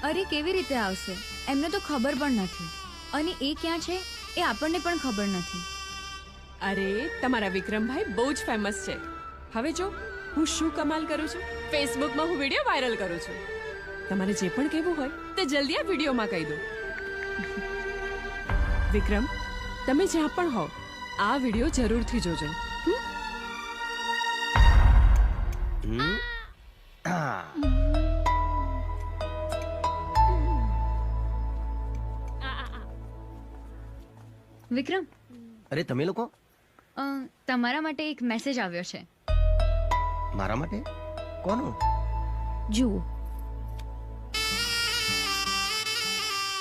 અરે કેવી રીતે આવશે? એમને તો ખબર પણ નથી અને એ ક્યાં છે એ આપણને પણ ખબર નથી. અરે તમારા વિક્રમભાઈ બહુ જ ફેમસ છે. હવે જો હું શું કમાલ કરું છું. ફેસબુકમાં હું વિડીયો વાયરલ કરું છું. તમારે જે પણ કહેવું હોય તે જલ્દી આ વિડીયોમાં કહી દો. વિક્રમ, તમે જ્યાં પણ હો આ વિડીયો જરૂરથી જોજો. વિક્રમ. અરે તમે લોકો? તમારા માટે એક મેસેજ આવ્યો છે. મારા માટે? કોનો? જુઓ.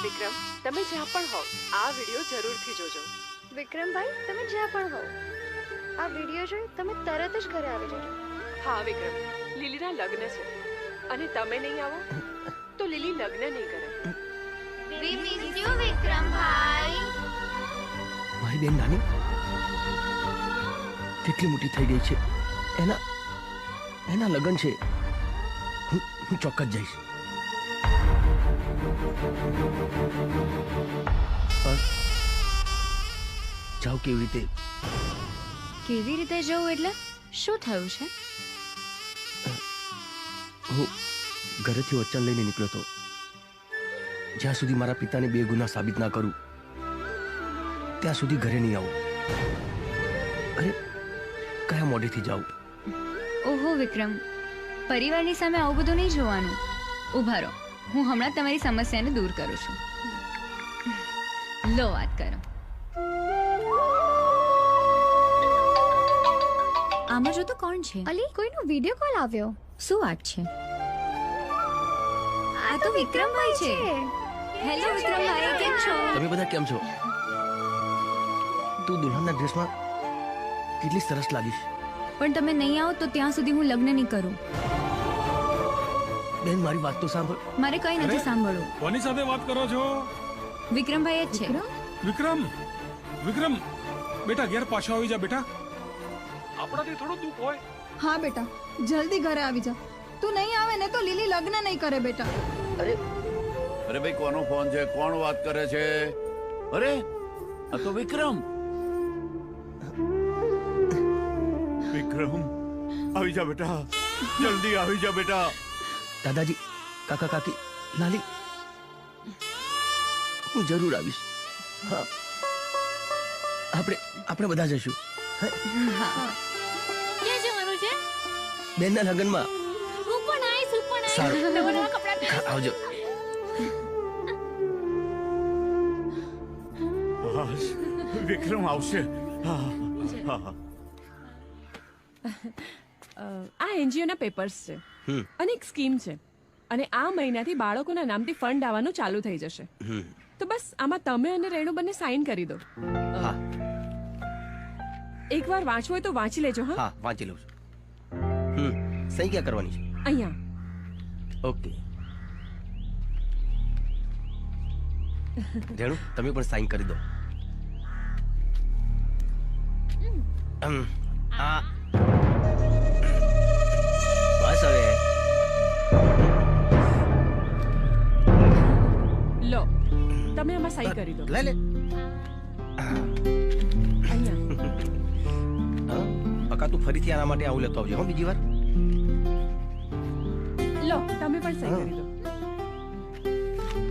વિક્રમ, તમે જ્યાં પણ હો આ વિડીયો જરૂરથી જોજો. વિક્રમભાઈ, તમે જ્યાં પણ હો આ વિડીયો જોઈ તમે તરત જ ઘરે આવી જજો. હા વિક્રમ, લીલીના લગ્ન છે અને તમે નહીં આવો તો લીલી લગ્ન નહીં કરે. વી મિસ યુ વિક્રમભાઈ. મારી બેન નાની કેટલી મોટી થઈ ગઈ છે. એના લગ્ન છે. હું ચોક્કસ જઈશ. જાઓ કેવી રીતે? કેવી રીતે જવું એટલે શું થયું છે? હું ઘરેથી વચન લઈને નીકળ્યો હતો. જ્યાં સુધી મારા પિતાને બે ગુના સાબિત ના કરું ત્યાં સુધી ઘરે નહીં આવું. અરે કયા મોઢેથી જાઉં? ઓહો વિક્રમ, પરિવારની સામે આવું બધું નહીં જોવાનું. ઊભા રહો, હું હમણાં તમારી સમસ્યાને દૂર કરું છું. લો વાત કરો. આમાં જો તો કોણ છે? અલી કોઈનો વિડિયો કોલ આવ્યો. શું વાત છે? આ તો વિક્રમભાઈ છે. હેલો વિક્રમભાઈ, કેમ છો? તમે બધા કેમ છો? તું દુલ્હનના ડ્રેસમાં કેટલી સરસ લાગીશ. પણ તમે નહીં આવો તો ત્યાં સુધી હું લગ્ન નહીં કરું. બેન મારી વાત તો સાંભળ. મારે કઈ નથી સાંભળવું. કોની સાથે વાત કરો છો? વિક્રમભાઈ જ છે. વિક્રમ, વિક્રમ બેટા ઘેર પાછો આવી જા બેટા. આપણાથી થોડું દુઃખ હોય. હા બેટા, જલ્દી ઘરે આવી જા. તું નહીં આવે ને તો લીલી લગ્ન નહીં કરે બેટા. અરે ભાઈ, કોનો ફોન છે? કોણ વાત કરે છે? અરે આ તો વિક્રમ. વિક્રમ, આવી જા બેટા, જલ્દી આવી જા બેટા. દાદાજી, કાકા, કાકી, લાલી, હું જરૂર આવીશ. હા, આપણે બધા જશું. ક્યાં જવાનું છે? બેનના લગ્નમાં. હું પણ આવીશ, હું પણ સારું. આવીશ. નવા નવા કપડાં પહેરીશ. આવજો. વિક્રમ આવશે. આ એનજીઓના પેપર્સ છે અને એક સ્કીમ છે અને આ મહિનાથી બાળકોના નામથી ફંડ આવવાનું ચાલુ થઈ જશે. તો બસ આમાં તમે અને રેણુ બંને સાઈન કરી દો. એકવાર વાંચવું હોય તો વાંચી લેજો. હા, વાંચી લઉં છું. સહી ક્યાં કરવાની છે? અહીંયા. ઓકે. રેણુ, તમે પણ સાઈન કરી દો. બસ હવે લો, તમે આમાં સહી કરી દો. લે લે. પકા તું ફરીથી આના માટે આવું લેતો આવજો. બીજી વાર. લો, તમે પણ સહી કરી દો.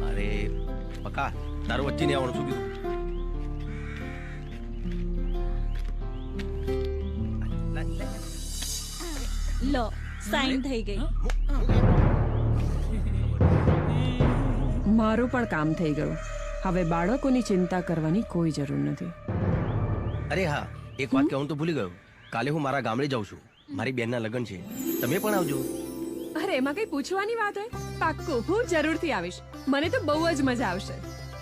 અરે પકા, તારું વચ્ચે નહીં આવવાનું. શું કીધું? લો, સાઈન થઈ ગઈ. મારું પણ કામ થઈ ગયું. હવે બાળકોની ચિંતા કરવાની કોઈ જરૂર નથી. અરે હા, એક વાત કહેવાનું તો ભૂલી ગયો. કાલે હું મારા ગામડે જાઉં છું. મારી બેનના લગ્ન છે. તમે પણ આવજો. અરે એમાં કઈ પૂછવાની વાત હોય? પાક્કું, હું જરૂરથી આવીશ. મને તો બહુ જ મજા આવશે.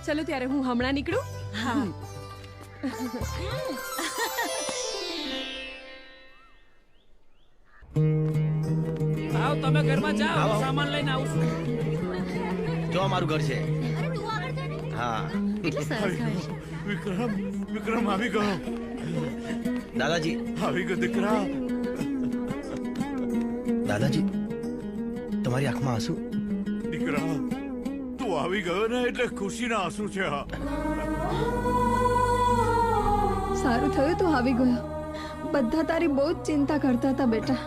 ચલો ત્યારે હું હમણાં નીકળું. હા. આવ, તમે ઘરમાં જાઓ, સામાન લઈને આવું છું. જો અમારું ઘર છે. હા. વિક્રમ, વિક્રમ આવી ગયો. દાદાજી આવી ગયો દીકરા. દાદાજી, તમારી આંખમાં આંસુ? દીકરા, તું આવી ગયો ને એટલે ખુશીના આંસુ છે. સારું થયું તું આવી ગયો. બધા તારી બહુ જ ચિંતા કરતા હતા બેટા.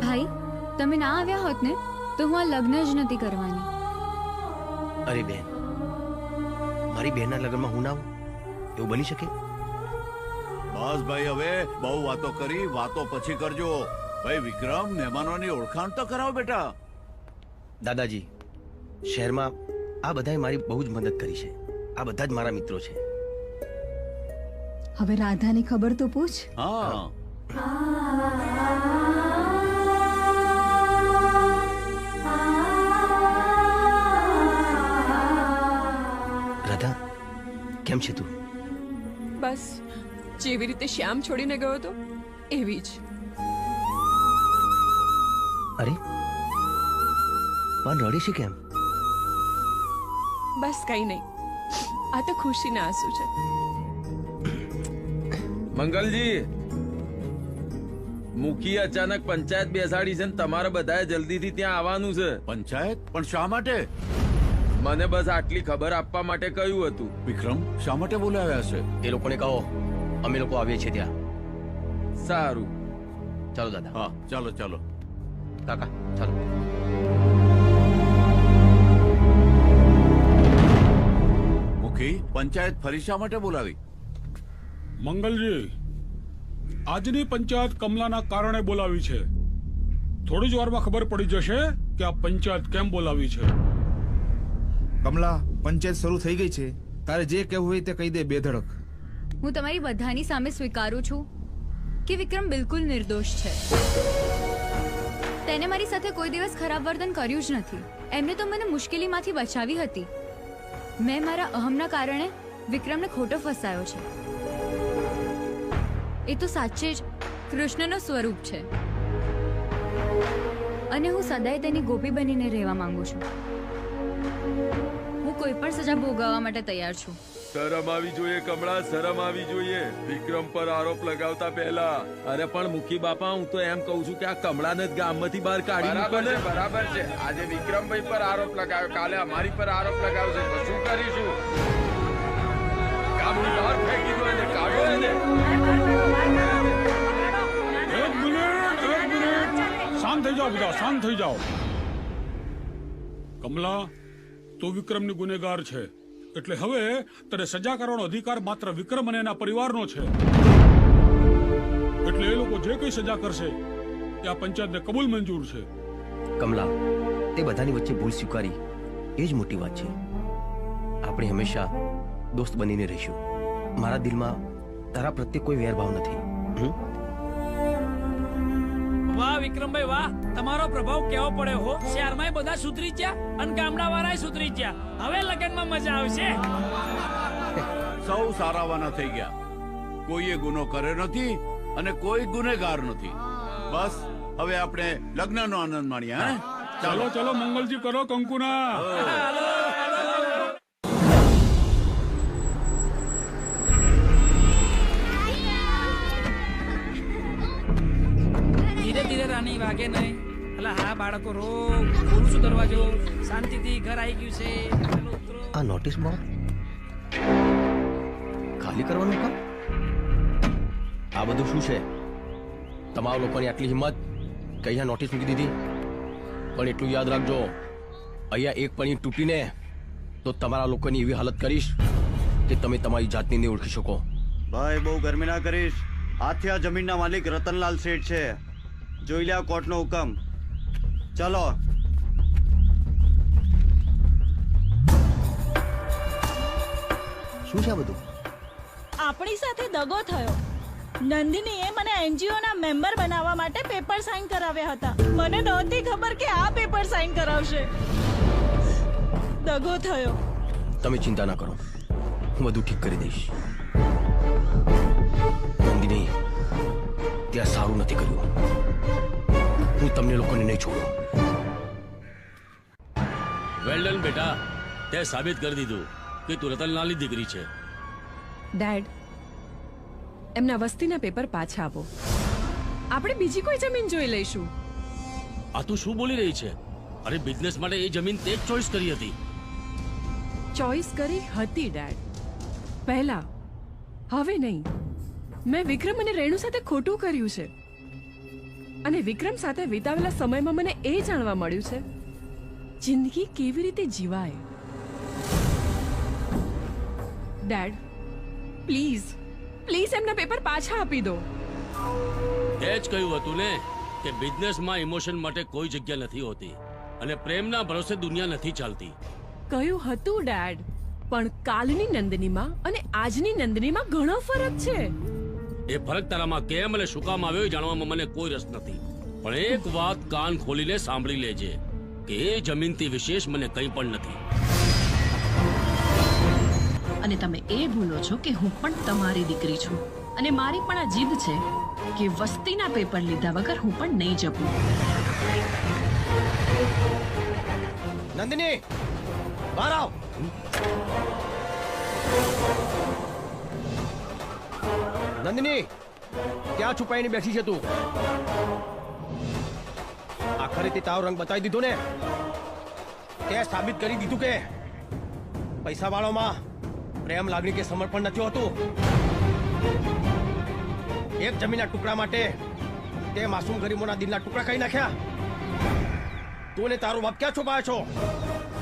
ભાઈ, તમે ના આવ્યા હોત ને તો હું આ લગ્ન જ નથી કરવાની. અરે બેન, મારી બેનના લગ્નમાં હું ના આવું એવું બની શકે? બસ ભાઈ, હવે બહુ વાતો કરી. વાતો પછી કરજો. ભાઈ વિક્રમ, મહેમાનોની ઓળખાણ તો કરાવો બેટા. દાદાજી, શહેરમાં આ બધાએ મારી બહુ જ મદદ કરી છે. આ બધા જ મારા મિત્રો છે. હવે રાધાની ખબર તો પૂછ. હા. રાધા, કેમ છે તું? બસ જેવી રીતે શ્યામ છોડીને ગયો હતો એવી જ. અરે પણ રડે છે કેમ? બસ કઈ નહીં, આ તો ખુશીના આંસુ છે. મંગલજી, મુખી અચાનક પંચાયત બેસાડી છે ને તમારે બધાએ જલ્દીથી ત્યાં આવવાનું છે. પંચાયત? પણ શા માટે? મને બસ આટલી ખબર આપવા માટે કહ્યું હતું. વિક્રમ શા માટે બોલાવ્યા છે? એ લોકોને કહો અમે લોકો આવીએ છીએ ત્યાં. સારું, ચાલો દાદા. હા ચાલો ચાલો કાકા ચાલો. મુખી, પંચાયત ફરી શા માટે બોલાવી? મંગલજી, આજની પંચાયત કમલાના કારણે બોલાવી છે. થોડી જ વારમાં ખબર પડી જશે કે આ પંચાયત કેમ બોલાવી છે. કમલા, પંચાયત શરૂ થઈ ગઈ છે. તારે જે કહેવું હોય તે કહી દે બેધડક. હું તમારી બધાની સામે સ્વીકારું છું કે વિક્રમ બિલકુલ નિર્દોષ છે. તેને મારી સાથે કોઈ દિવસ ખરાબ વર્તન કર્યું જ નથી. એમને તો મને મુશ્કેલીમાંથી બચાવી હતી. મેં મારા અહમના કારણે વિક્રમને ખોટો ફસાયો છે. એ તો સાચે જ કૃષ્ણનો સ્વરૂપ છે અને હું સદાય તેની ગોપી બનીને રહેવા માંગુ છું. હું કોઈ પણ સજા ભોગવવા માટે તૈયાર છું. શરમ આવી જોઈએ કમળા, શરમ આવી જોઈએ વિક્રમ પર આરોપ લગાવતા પહેલા. અરે પણ મુખી બાપા, હું તો એમ કહું છું કે આ કમળાને જ ગામમાંથી બહાર કાઢી મૂકો ને. બરાબર છે. આજે વિક્રમભાઈ પર આરોપ લગાવ્યો, કાલે અમારી પર આરોપ લગાવશે તો શું કરીશું? ગામની બહાર ફેંકી દો એને, કાઢો એને. એક મિનિટ, શાંત થઈ જાઓ બધા, શાંત થઈ જાઓ. કમલા, તું વિક્રમની ગુનેગાર છે એટલે હવે તને સજા કરવાનો અધિકાર માત્ર વિક્રમ અને એના પરિવારનો છે. એટલે એ લોકો જે કઈ સજા કરશે એ આ પંચાયતને કબૂલ મંજૂર છે. કમલા, તે બધાની વચ્ચે ભૂલ સ્વીકારી એ જ મોટી વાત છે. આપણે હંમેશા દોસ્ત બનીને રહીશું. મારા દિલમાં તારા પ્રત્યે કોઈ વેરભાવ નથી. વાહ વિક્રમભાઈ વાહ, તમારો પ્રભાવ કેવો પડ્યો હો. શહેરમાં બધા સુધરી ગયા અને ગામડા વાળા સુધરી ગયા. હવે લગનમાં મજા આવશે. સૌ સારાવાના થઈ ગયા. કોઈએ ગુનો કર્યો નથી અને કોઈ ગુનેગાર નથી. બસ હવે આપણે લગ્નનો આનંદ માણીએ. હા, ચાલો ચાલો મંગલજી કરો કંકુના. ધીરે ધીરે રાની, વાગે નહીં. અલા હા બાળકો, રો ખોલું છું દરવાજો. શાંતિથી ઘર આવી ગયું છે. આ નોટિસ બોર્ડ ખાલી કરવાનું કામ? આ બધું શું છે? તમારા લોકોની આટલી હિંમત કે અહીંયા નોટિસ મૂકી દીધી? પણ એટલું યાદ રાખજો, અહીંયા એક પણી તૂટીને તો તમારા લોકોની એવી હાલત કરીશ કે તમે તમારી જાતને નહીં ઓળખી શકો. ભાઈ બહુ ગરમી ના કરીશ. આથી આ જમીનના માલિક રતનલાલ શેઠ છે. જોઈ લે કોર્ટનો હુકમ. ચલો. શું છે આ બધું? આપણી સાથે દગો થયો. નંદિનીએ મને એનજીઓ ના મેમ્બર બનાવવા માટે પેપર સાઇન કરાવ્યા હતા. મને નહોતી ખબર કે આ પેપર સાઇન કરાવશે. દગો થયો. તમે ચિંતા ના કરો, હું બધું ઠીક કરી દઈશ. નંદિની, ત્યાં સારું નથી કર્યું. હું તમને લોકોને નહીં છોડું. વેલ ડન બેટા, તે સાબિત કરી દીધું કે તું રતનલાલની દીકરી છે. ડેડ, એમના વસ્તીના પેપર પાછા આપો. આપણે બીજી કોઈ જમીન જોઈ લઈશું. આ તું શું બોલી રહી છે? અરે બિઝનેસ માટે એ જમીન તે જ ચોઈસ કરી હતી. ચોઈસ કરી હતી ડેડ, પહેલા. હવે નહીં. મેં વિક્રમ અને રેણુ સાથે ખોટું કર્યું છે અને વિક્રમ સાથે વિતાવેલા સમયમાં મને એ જાણવા મળ્યું છે જિંદગી કેવી રીતે જીવાય. ડેડ, પ્લીઝ પ્લીઝ એમના પેપર પાછા આપી દો. તે જ કહ્યું હતું ને કે બિઝનેસમાં ઇમોશન માટે કોઈ જગ્યા નથી હોતી અને પ્રેમના ભરોસે દુનિયા નથી ચાલતી. કહ્યું હતું ડેડ, પણ કાલની નંદનીમાં અને આજની નંદનીમાં ઘણો ફરક છે. એ ફરક તારામાં કેમ અને શું કામ આવ્યો એ જાણવામાં મને કોઈ રસ નથી. પણ એક વાત કાન ખોલીને સાંભળી લેજે કે એ જમીનથી વિશેષ મને કંઈ પણ નથી. અને તમે એ ભૂલો છો કે હું પણ તમારી દીકરી છું અને મારી પણ આ જીદ છે કે વસ્તીના પેપર લીધા વગર હું પણ નહીં જપું. નંદિની, બહાર આવ. નંદિની, ક્યાં છુપાઈને બેઠી છે તું? આખરે તે તારો રંગ બતાવી દીધો ને. તે સાબિત કરી દીધું કે પૈસા વાળોમાં પ્રેમ, લાગણી કે સમર્પણ નથી હોતું. એક જમીનના ટુકડા માટે તે માસૂમ ગરીબોના દિલના ટુકડા કરી નાખ્યા. તું ને તારો બાપ ક્યાં છુપાયો છો?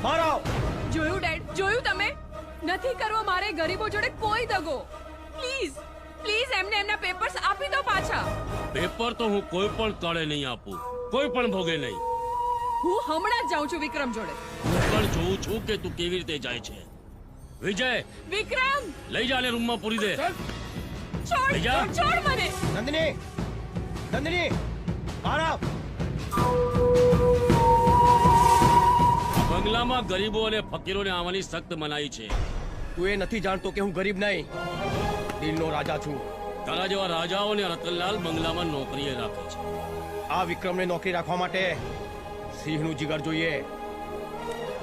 બહાર આવ. જોયું ડેડ, જોયું તમે? નથી કરવો મારે ગરીબો જોડે કોઈ દગો. પ્લીઝ પ્લીઝ એમને એમના પેપર્સ આપી દો પાછા. પેપર તો હું કોઈ પણ તળે નહીં આપું, કોઈ પણ ભોગે નહીં. હું હમણાં જ જાઉં છું વિક્રમ જોડે. હું પણ જોઉં છું કે તું કેવી રીતે જાય છે. વિજય, વિક્રમ લઈ જા ને રૂમમાં પૂરી દે. છોડ લઈ જા. છોડ મને. નંદિની, નંદિની, બહાર આવ. બંગલામાં ગરીબો અને ફકીરોને આવવાની સખ્ત મનાઈ છે. તું એ નથી જાણતો કે હું ગરીબ નહીં, દિલનો રાજા છું. તારા જેવા રાજાઓને રતનલાલ બંગલામાં નોકરીએ રાખે છે. આ વિક્રમને નોકરી રાખવા માટે સિંહનું જીગર જોઈએ,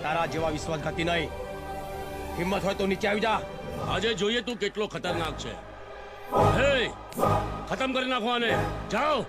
તારા જેવા વિશ્વાસઘાતી નહીં. હિંમત હોય તો નીચે આવી જા. આજે જોઈએ તું કેટલો ખતરનાક છે. હે, ખતમ કરી નાખો આને. જાઓ.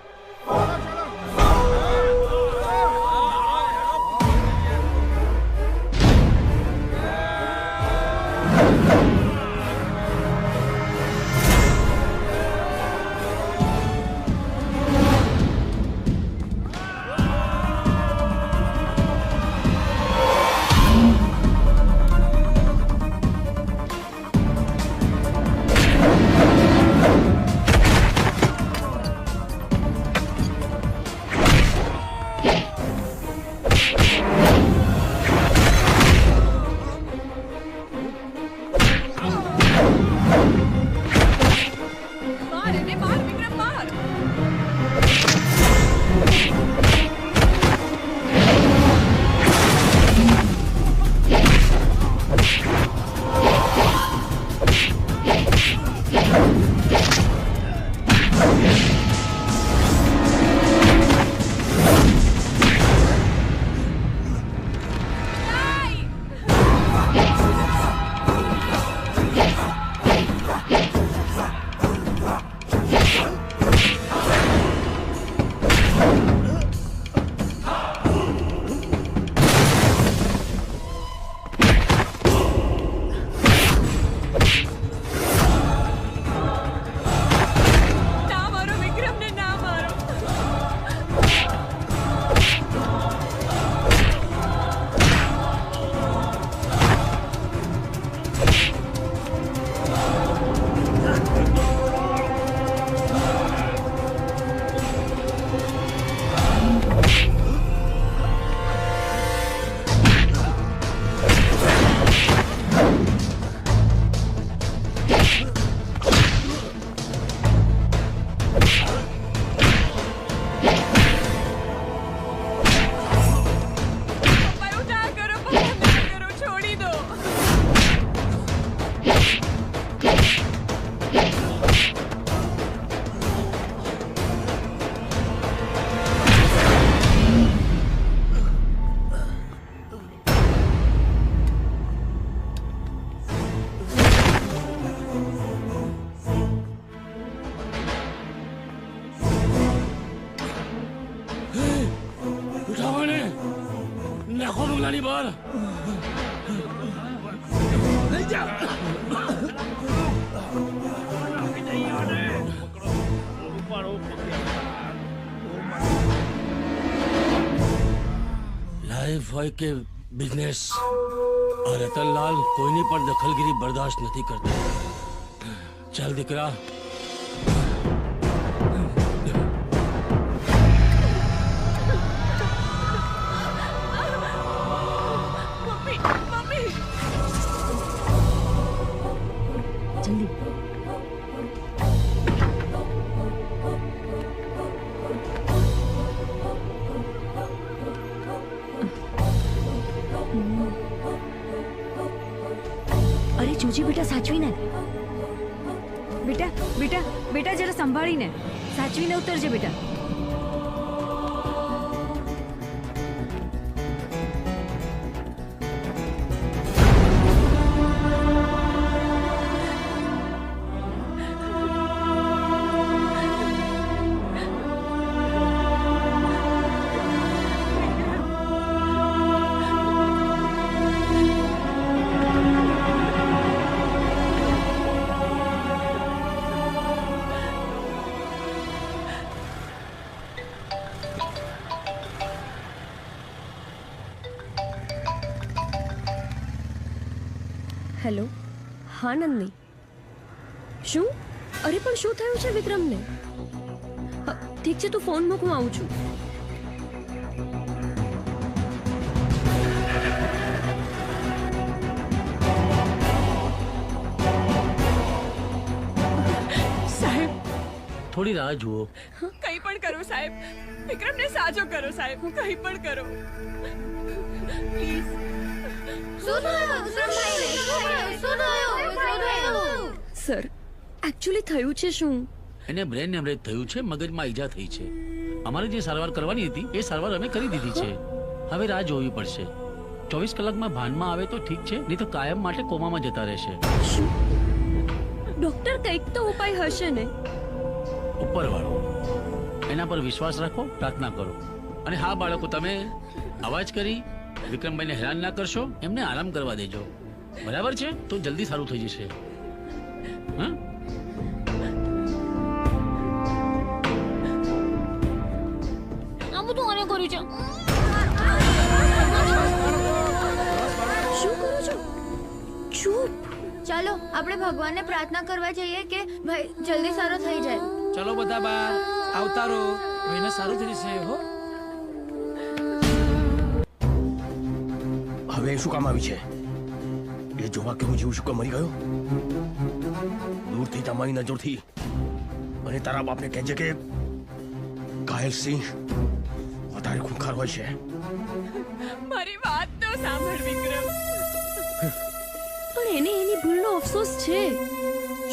નાખો બંગલાની બહાર. લઈ જા. લાઈફ હોય કે બિઝનેસ, આ રતનલાલ કોઈની પણ દખલગીરી બરદાસ્ત નથી કરતા. ચાલ દીકરા. અરે જોજી બેટા, સાચવીને. બેટા બેટા બેટા જરા સંભાળીને, સાચવીને ઉતરજે બેટા. હેલો, હા નંદની. શું? અરે પણ શું થયું છે વિક્રમને? ઠીક છે, તું ફોન મૂક, હું આવું છું. સાહેબ, થોડી રાહ જુઓ. કંઈ પણ કરો સાહેબ, વિક્રમને સાજો કરો સાહેબ, કંઈ પણ કરો પ્લીઝ. સર, એકચ્યુઅલી થયું છે શું? એને બ્રેન હેમરેજ થયું છે, મગજમાં ઈજા થઈ છે. અમારે જે સારવાર કરવાની હતી એ સારવાર અમે કરી દીધી છે. હવે રાહ જોવી પડશે. 24 કલાકમાં ભાનમાં આવે તો ઠીક છે, નહીં તો કાયમ માટે કોમામાં જતા રહેશે. ડોક્ટર, કંઈક તો ઉપાય હશે ને? ઉપરવાળો, એના પર વિશ્વાસ રાખો, પ્રાર્થના કરો. અને હા બાળકો, તમે અવાજ કરી વિક્રમભાઈને હેરાન ના કરશો, એમને આરામ કરવા દેજો. બરાબર છે? તો જલ્દી સારું થઈ જશે. હા, આ બધું આને કર્યું છે. શું કરો છો? ચૂપ. ચાલો આપણે ભગવાનને પ્રાર્થના કરવા જઈએ કે ભાઈ જલ્દી સારો થઈ જાય. ચલો બધા બહાર આવતારો, એને સારું થઈ જશે. હો, હવે શું કામ આવી છે? એ જોવા કે હું જીવ છું કે મરી ગયો? દૂરથી તમારી નજરથી અને તારા બાપને કહેજે કે ઘાયલ સિંહ વધારે ખૂંખાર હોય છે. મારી વાત તો સાંભળ વિક્રમ. પણ એને એની ભૂલનો અફસોસ છે.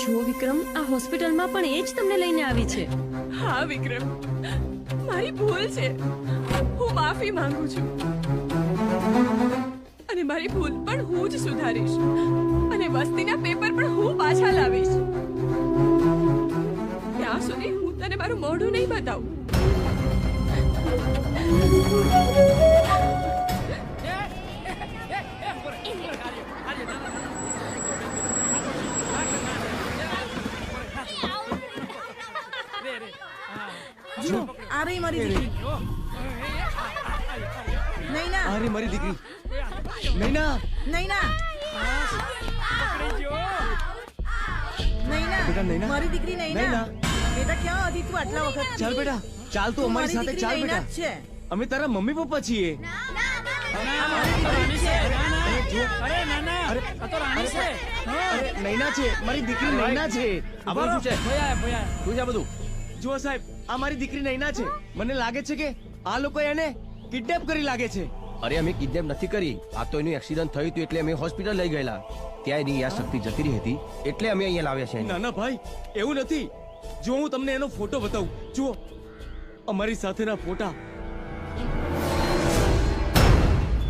જો વિક્રમ, આ હોસ્પિટલમાં પણ એ જ તમને લઈને આવી છે. હા વિક્રમ, મારી ભૂલ છે. હું માફી માંગુ છું અને મારી ભૂલ પણ હું જ સુધારીશ અને વસ્તીના પેપર પણ હું પાછા લાવીશ. ત્યાં સુધી હું તને મારું મોઢું નહીં બતાવું. જો આ રહી મારી દીકરી. નૈના, અરે મારી દીકરી નૈના. નૈના, બેટા, નૈના. મારી દીકરી નૈના. બેટા ક્યાં હતી તું આટલા વખત? ચાલ બેટા, ચાલ તું અમારી સાથે ચાલ બેટા. છે અમે તારા મમ્મી પપ્પા છીએ. નૈના છે, મારી દીકરી નૈના છે. આ બધું છે. શું છે બધું? જુઓ સાહેબ, આ મારી દીકરી નૈના છે. મને લાગે છે કે આ લોકો એને કિડનેપ કરી લાગે છે. અરે અમે કિડનેપ નથી કરી. આ તો એનું એક્સિડન્ટ થયું હતું એટલે અમે હોસ્પિટલ લઈ ગયેલા. ત્યાં એની યાદશક્તિ જતી રહી હતી એટલે અમે અહીંયા લાવ્યા છે. ના ના ભાઈ, એવું નથી. જો હું તમને એનો ફોટો બતાવું. જુઓ, અમારી સાથેના ફોટા.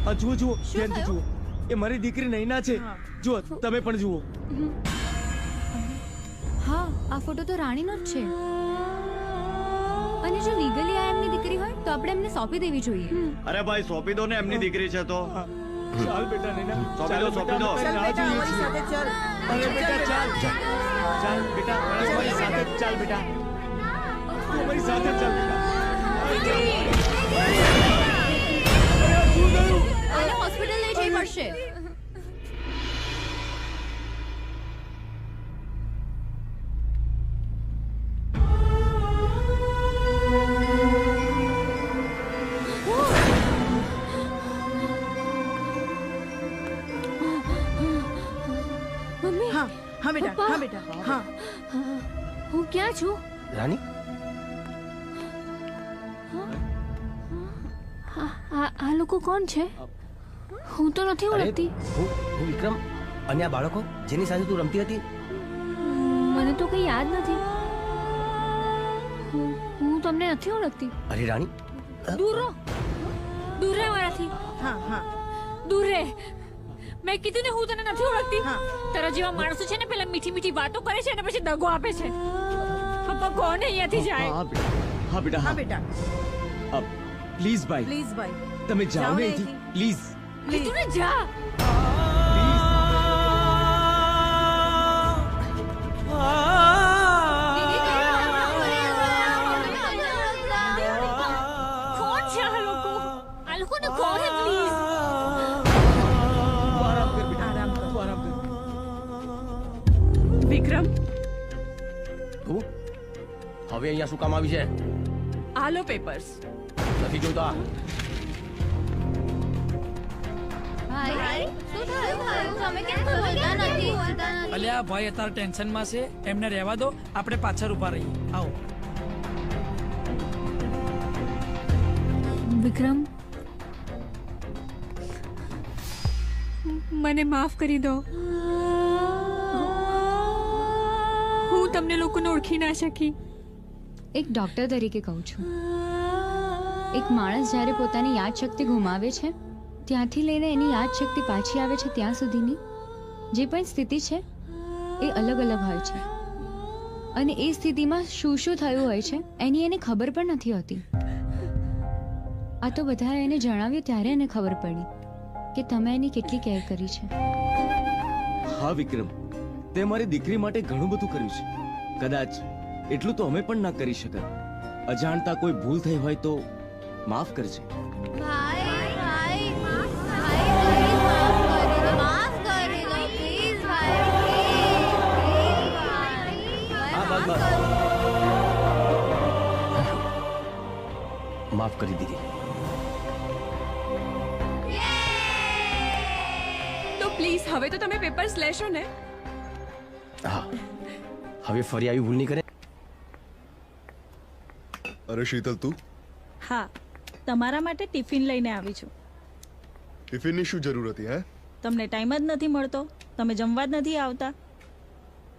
આ જુઓ જુઓ, ધ્યાનથી જુઓ. એ મારી દીકરી નૈના છે. જુઓ, તમે પણ જુઓ. હા, આ ફોટો તો રાણીનો જ છે. અને જો લીગલી આ એમની દીકરી હોય તો આપણે એમને સોંપી દેવી જોઈએ. અરે ભાઈ, સોંપી દો ને એમની દીકરી છે તો. ચાલ બેટા નૈના, સોંપી દો, સોંપી દો. ચાલ બેટા, અમારી સાથે ચાલ. અરે બેટા ચાલ. ચાલ બેટા, અમારી સાથે ચાલ બેટા. તું અમારી સાથે ચાલ બેટા. આને હોસ્પિટલ લઈ જવી પડશે. મમ્મી. હા બેટા, હા બેટા, હા. હું ક્યાં છું? રાણી, આ લોકો કોણ છે? હું તો નથી ઓળખતી. હું વિક્રમ. અને આ બાળકો જેની સાથે તું રમતી હતી? મને તો કઈ યાદ નથી. હું તમને નથી ઓળખતી. અરે રાણી, દૂર રહો, દૂર રહે મારાથી. હા હા, દૂર રહે. મેં કીધું ને હું તને નથી ઓળખતી. તારા જેવા માણસો છે ને પેલા મીઠી મીઠી વાતો કરે છે અને પછી દગો આપે છે. પપ્પા કોણ અહીંયાથી જાય? હા બેટા, હા બેટા. પ્લીઝ ભાઈ, પ્લીઝ ભાઈ, તમે જાઓ ને અહીંથી. પ્લીઝ કીધું ને જા. કોણ છે આ લોકો? આ લોકોને કોણ હે? પ્લીઝ આરામ કર. વિક્રમ તું હવે અહીંયા શું કામ આવી છે? આલો પેપર્સ. નથી જોતા. અલ્યા ભાઈ અત્યારે ટેન્શન માં છે, એમને રહેવા દો, આપણે પાછળ ઉભા રહીએ. આવો. વિક્રમ, મને માફ કરી દો. હું તમને લોકોને ઓળખી ના શકી. એક ડોક્ટર તરીકે કહું છું, એક માણસ જ્યારે પોતાની યાદશક્તિ ગુમાવે છે ત્યાંથી લઈને એની યાદશક્તિ પાછી આવે છે ત્યાં સુધીની જે પણ સ્થિતિ છે એ અલગ અલગ હોય છે, અને એ સ્થિતિમાં શું શું થયું હોય છે એની એને ખબર પણ નથી હોતી. આ તો બધાએ એને જણાવ્યું ત્યારે એને ખબર પડી કે તમે એની કેટલી કેર કરી છે. હા વિક્રમ, તે મારી દીકરી માટે ઘણું બધું કર્યું છે. કદાચ એટલું તો અમે પણ ના કરી શકત. અજાણતા કોઈ ભૂલ થઈ હોય તો માફ કરજે. માફ કરી દીધી. તો પ્લીઝ હવે તો તમે પેપર્સ લેશો ને? હા, હવે ફરી આવી ભૂલ નહીં કરે. અરે શીતલ, તું? હા, તમારા માટે ટિફિન લઈને આવી છું. ટિફિનની શું જરૂર હતી? હે, તમને ટાઈમ જ નથી મળતો, તમે જમવા જ નથી આવતા.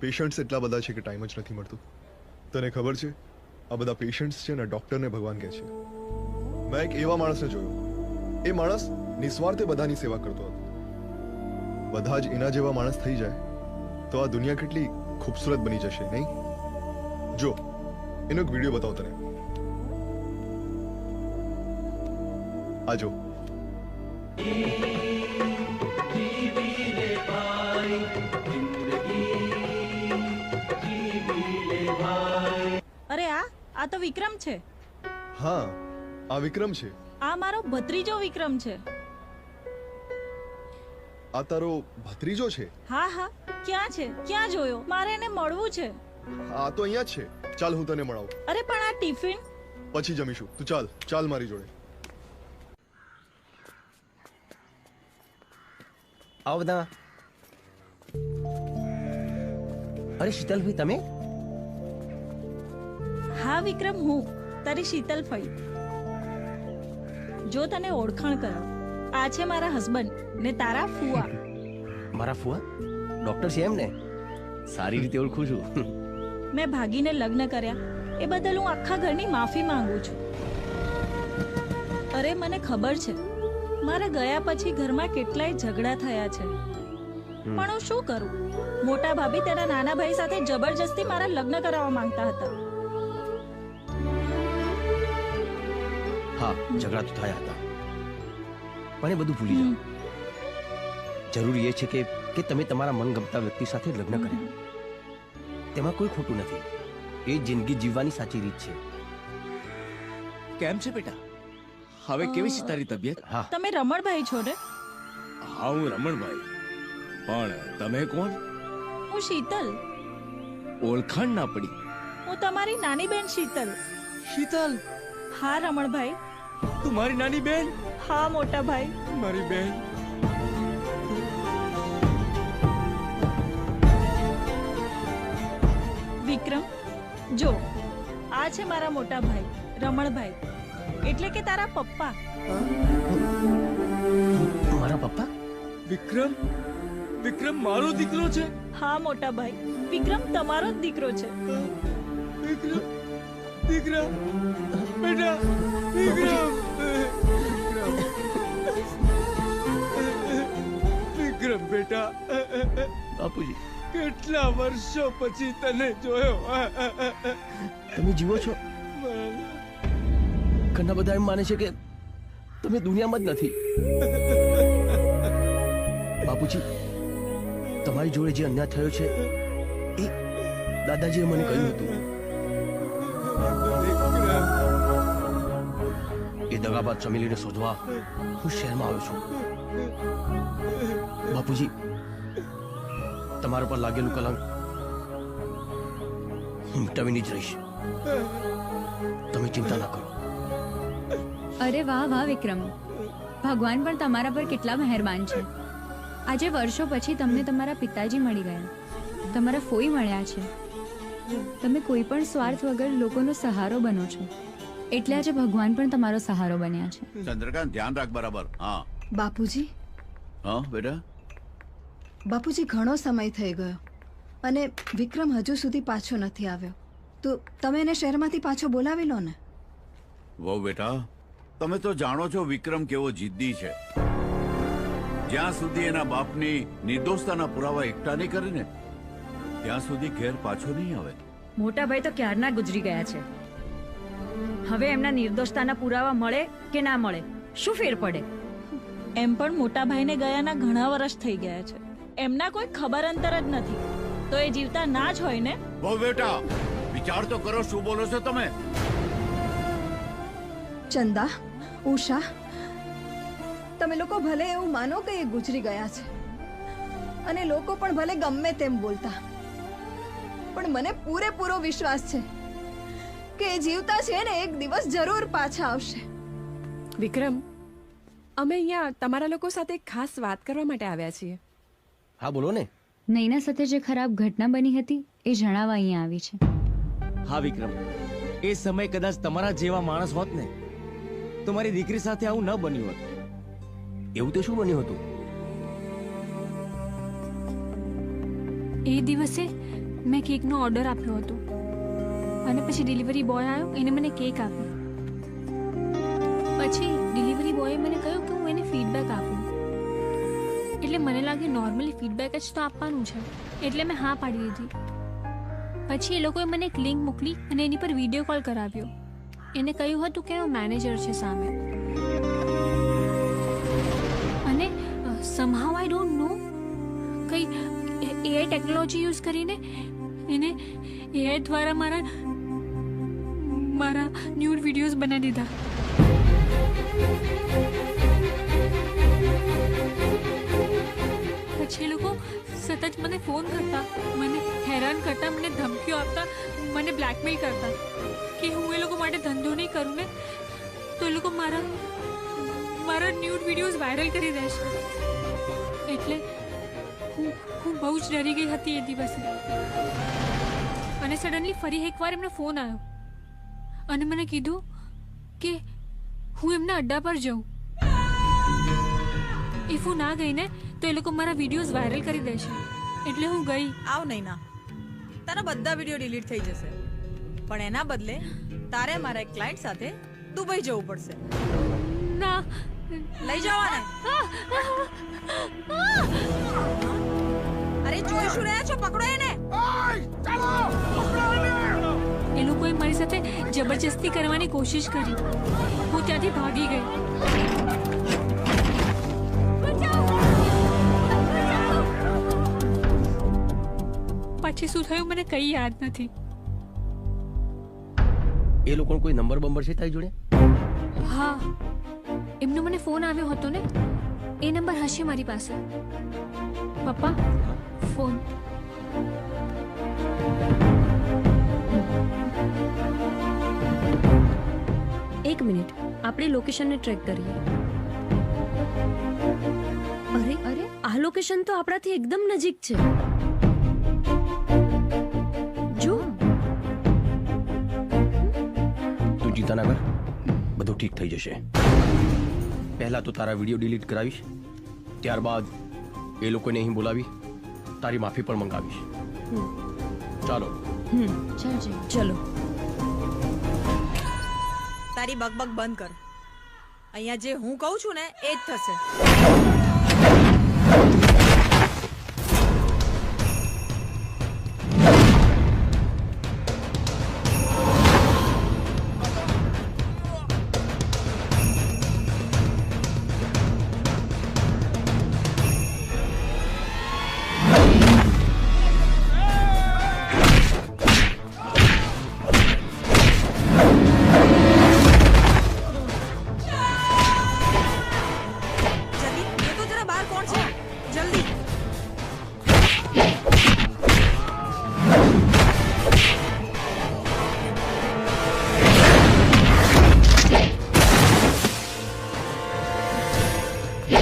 પેશન્ટ્સ એટલા બધા છે કે ટાઈમ જ નથી મળતું. તને ખબર છે, આ બધા પેશન્ટ્સ છે ને ડોક્ટરને ભગવાન કહે છે. મેં એક એવા માણસને જોયો, એ માણસ નિસ્વાર્થે બધાની સેવા કરતો હતો. બધા જ એના જેવા માણસ થઈ જાય તો આ દુનિયા કેટલી ખૂબસૂરત બની જશે, નહીં? જો, એનો એક વિડીયો બતાવો તને. આ જો. અરે આ તો વિક્રમ છે. હા, આ વિક્રમ છે. આ મારો ભત્રીજો વિક્રમ છે. આ તારો ભત્રીજો છે? હા હા, ક્યાં છે? ક્યાં જોયો? મારે એને મળવું છે. આ તો અહીંયા જ છે. ચાલ, હું તને મળાવું. અરે પણ આ ટિફિન પછી જમીશું. તું ચાલ ચાલ મારી જોડે. આવો બધા. અરે શીતલભાઈ, તમે? હા વિક્રમ, હું તારી શીતલ ફઈ. જો તને ઓળખાણ કરાવ, આ છે મારા હસબન્ડ ને તારા ફુવા. મારા ફુવા ડોક્ટર છે એમ ને? સારી રીતે ઓળખું છું. મેં ભાગીને લગ્ન કર્યા એ બદલ હું આખા ઘરની માફી માંગુ છું. અરે મને ખબર છે, મારા ગયા પછી ઘરમાં કેટલાય ઝઘડા થયા છે, પણ હું શું કરું? મોટા ભાભી તેના નાના ભાઈ સાથે જબરજસ્તી મારા લગ્ન કરાવવા માંગતા હતા. હા, ઝઘડા તો થયા હતા, પણ એ બધું ભૂલી જાઓ. જરૂરી એ છે કે તમે તમારા મનગમતા વ્યક્તિ સાથે લગ્ન કર્યા. તેમાં કોઈ ખોટું નથી. એ જિંદગી જીવવાની સાચી રીત છે. કેમ છે બેટા? હવે કેવી છે તારી તબિયત? હા, તમે રમણભાઈ છો ને? હા, હું રમણભાઈ. પણ તમે કોણ? હું શીતલ. ઓળખાણ ના પડી. હું તમારી નાની બેન શીતલ. શીતલ? હા રમણભાઈ. તું મારી નાની બેન? હા મોટા ભાઈ. મારી બેન. વિક્રમ, જો આ છે મારા મોટા ભાઈ રમણભાઈ, એટલે કે તારા પપ્પા. મારા પપ્પા? વિક્રમ? વિક્રમ મારો દીકરો છે? હા મોટા ભાઈ, વિક્રમ તમારો જ દીકરો છે. વિક્રમ, દીકરા, બેટા, વિક્રમ, વિક્રમ બેટા. બાપુજી, કેટલા વર્ષો પછી તને જોયો. તમે જીવો છો? ઘણા બધા એમ માને છે કે તમે દુનિયામાં જ નથી. બાપુજી, તમારી જોડે જે અન્યાય થયો છે એ દાદાજીએ મને કહ્યું હતું. એ દગાબાદ ચમેલીને શોધવા હું શહેરમાં આવ્યો છું. બાપુજી, તમારા પર લાગેલું કલંક હું મિટાવીને જ રહીશ. તમે ચિંતા ના કરો. અરે વાહ વાહ વિક્રમ, ભગવાન પણ તમારા પર કેટલા મહેરબાન છે. આજે વર્ષો પછી તમને તમારા પિતાજી મળી ગયા, તમારા ફોઈ મળ્યા છે. તમે કોઈ પણ સ્વાર્થ વગર લોકોનો સહારો બનો છો, એટલે આજે ભગવાન પણ તમારો સહારો બન્યા છે. ચંદ્રકાંત ધ્યાન રાખ બરાબર. હા બાપુજી. હા બેટા. બાપુજી ઘણો સમય થઈ ગયો અને વિક્રમ હજુ સુધી પાછો નથી આવ્યો, તો તમે એને શહેરમાંથી પાછો બોલાવી લો ને. વહુ બેટા, તમે તો જાણો છો વિક્રમ કેવો જિદ્દી છે. જ્યાં સુધી એના બાપની નિર્દોષતાના પુરાવા એકઠા નહીં કરે ને ત્યાં સુધી ઘેર પાછો નહીં આવે. મોટા ભાઈ તો ક્યારના ગુજરી ગયા છે. હવે એમના નિર્દોષતાના પુરાવા મળે કે ના મળે શું ફેર પડે? એમ પણ મોટા ભાઈને ગયાના ઘણા વર્ષ થઈ ગયા છે, એમના કોઈ ખબર અંતર જ નથી, તો એ જીવતા ના જ હોય ને. બહુ બેટા વિચાર તો કરો, શું બોલો છો તમે? ચંદા, ઉષા, તમે લોકો ભલે એવું માનો કે એ ગુજરી ગયા છે અને લોકો પણ ભલે ગમે તેમ બોલતા, પણ મને પૂરેપૂરો વિશ્વાસ છે કે એ જીવતા છે ને એક દિવસ જરૂર પાછા આવશે. વિક્રમ, અમે અહીંયા તમારા લોકો સાથે એક ખાસ વાત કરવા માટે આવ્યા છીએ. હા બોલો ને. નૈના સાથે જે ખરાબ ઘટના બની હતી એ જણાવવા અહીંયા આવી છે. હા વિક્રમ, એ સમય કદાચ તમારા જેવા માણસ હોત ને તો મારી દીકરી સાથે આવું ન બન્યું હોત. એવું તો શું બન્યું હતું? એ દિવસે મેં કેકનો ઓર્ડર આપ્યો હતો અને પછી ડિલિવરી બોય આવ્યો, એને મને કેક આપી. પછી ડિલિવરી બોયે મને કહ્યું કે હું એને ફીડબેક આપું, એટલે મને લાગે નોર્મલી ફીડબેક જ તો આપવાનું છે, એટલે મેં હા પાડી દીધી. પછી એ લોકોએ મને એક લિંક મોકલી અને એની પર વિડીયો કોલ કરાવ્યો. એને કહ્યું હતું કે એનો મેનેજર છે સામે, અને સમહાઉ આઈ ડોન્ટ નો કઈ એઆઈ ટેકનોલોજી યુઝ કરીને એને એઆઈ દ્વારા મારા ન્યૂડ વિડીયોઝ બનાવી દીધા. પછી એ લોકો સતત મને ફોન કરતા, મને હેરાન કરતા, મને ધમકીઓ આપતા, મને બ્લેકમેલ કરતા કે હું એ લોકો માટે ધંધો નહીં કરું ને તો એ લોકો મારા ન્યૂડ વિડીયોઝ વાયરલ કરી દેશે. એટલે હું બહુ જ ડરી ગઈ હતી એ દિવસે. અને સડનલી ફરી એકવાર એમનો ફોન આવ્યો અને મને કીધું કે હું એમના અડ્ડા પર જાઉં. ઇફ હું ના ગઈ ને તો એ લોકો મારા વિડીયોઝ વાયરલ કરી દેશે, એટલે હું ગઈ. આવ નહીં ના, તારા બધા વિડીયો ડિલીટ થઈ જશે, પણ એના બદલે તારે મારા એક ક્લાયન્ટ સાથે દુબઈ જવું પડશે. ના, લઈ જવાને. અરે જોઈ શું રહ્યા છો? પકડો એને. એ લોકોએ મારી સાથે જબરજસ્તી કરવાની કોશિશ કરી. હું ત્યાંથી ભાગી ગઈ. પછી શું થયું મને કઈ યાદ નથી. એ લોકોનો કોઈ નંબર બંબર છે તારી જોડે? હા, એમનો મને ફોન આવ્યો હતો ને, એ નંબર હશે મારી પાસે. પપ્પા, ફોન. એક મિનિટ, આપણે લોકેશનને ટ્રેક કરીએ. અરે અરે, આ લોકેશન તો આપણાથી એકદમ નજીક છે. જો તું ચિંતા ના કર, બધું ઠીક થઈ જશે. પહેલા તો તારા વિડીયો ડિલીટ કરાવીશ, ત્યારબાદ એ લોકોને અહીં બોલાવી તારી માફી પણ મંગાવીશ. ચાલો. ચલો. તારી બકબક બંધ કર. અહીંયા જે હું કહું છું ને એ જ થશે. અરે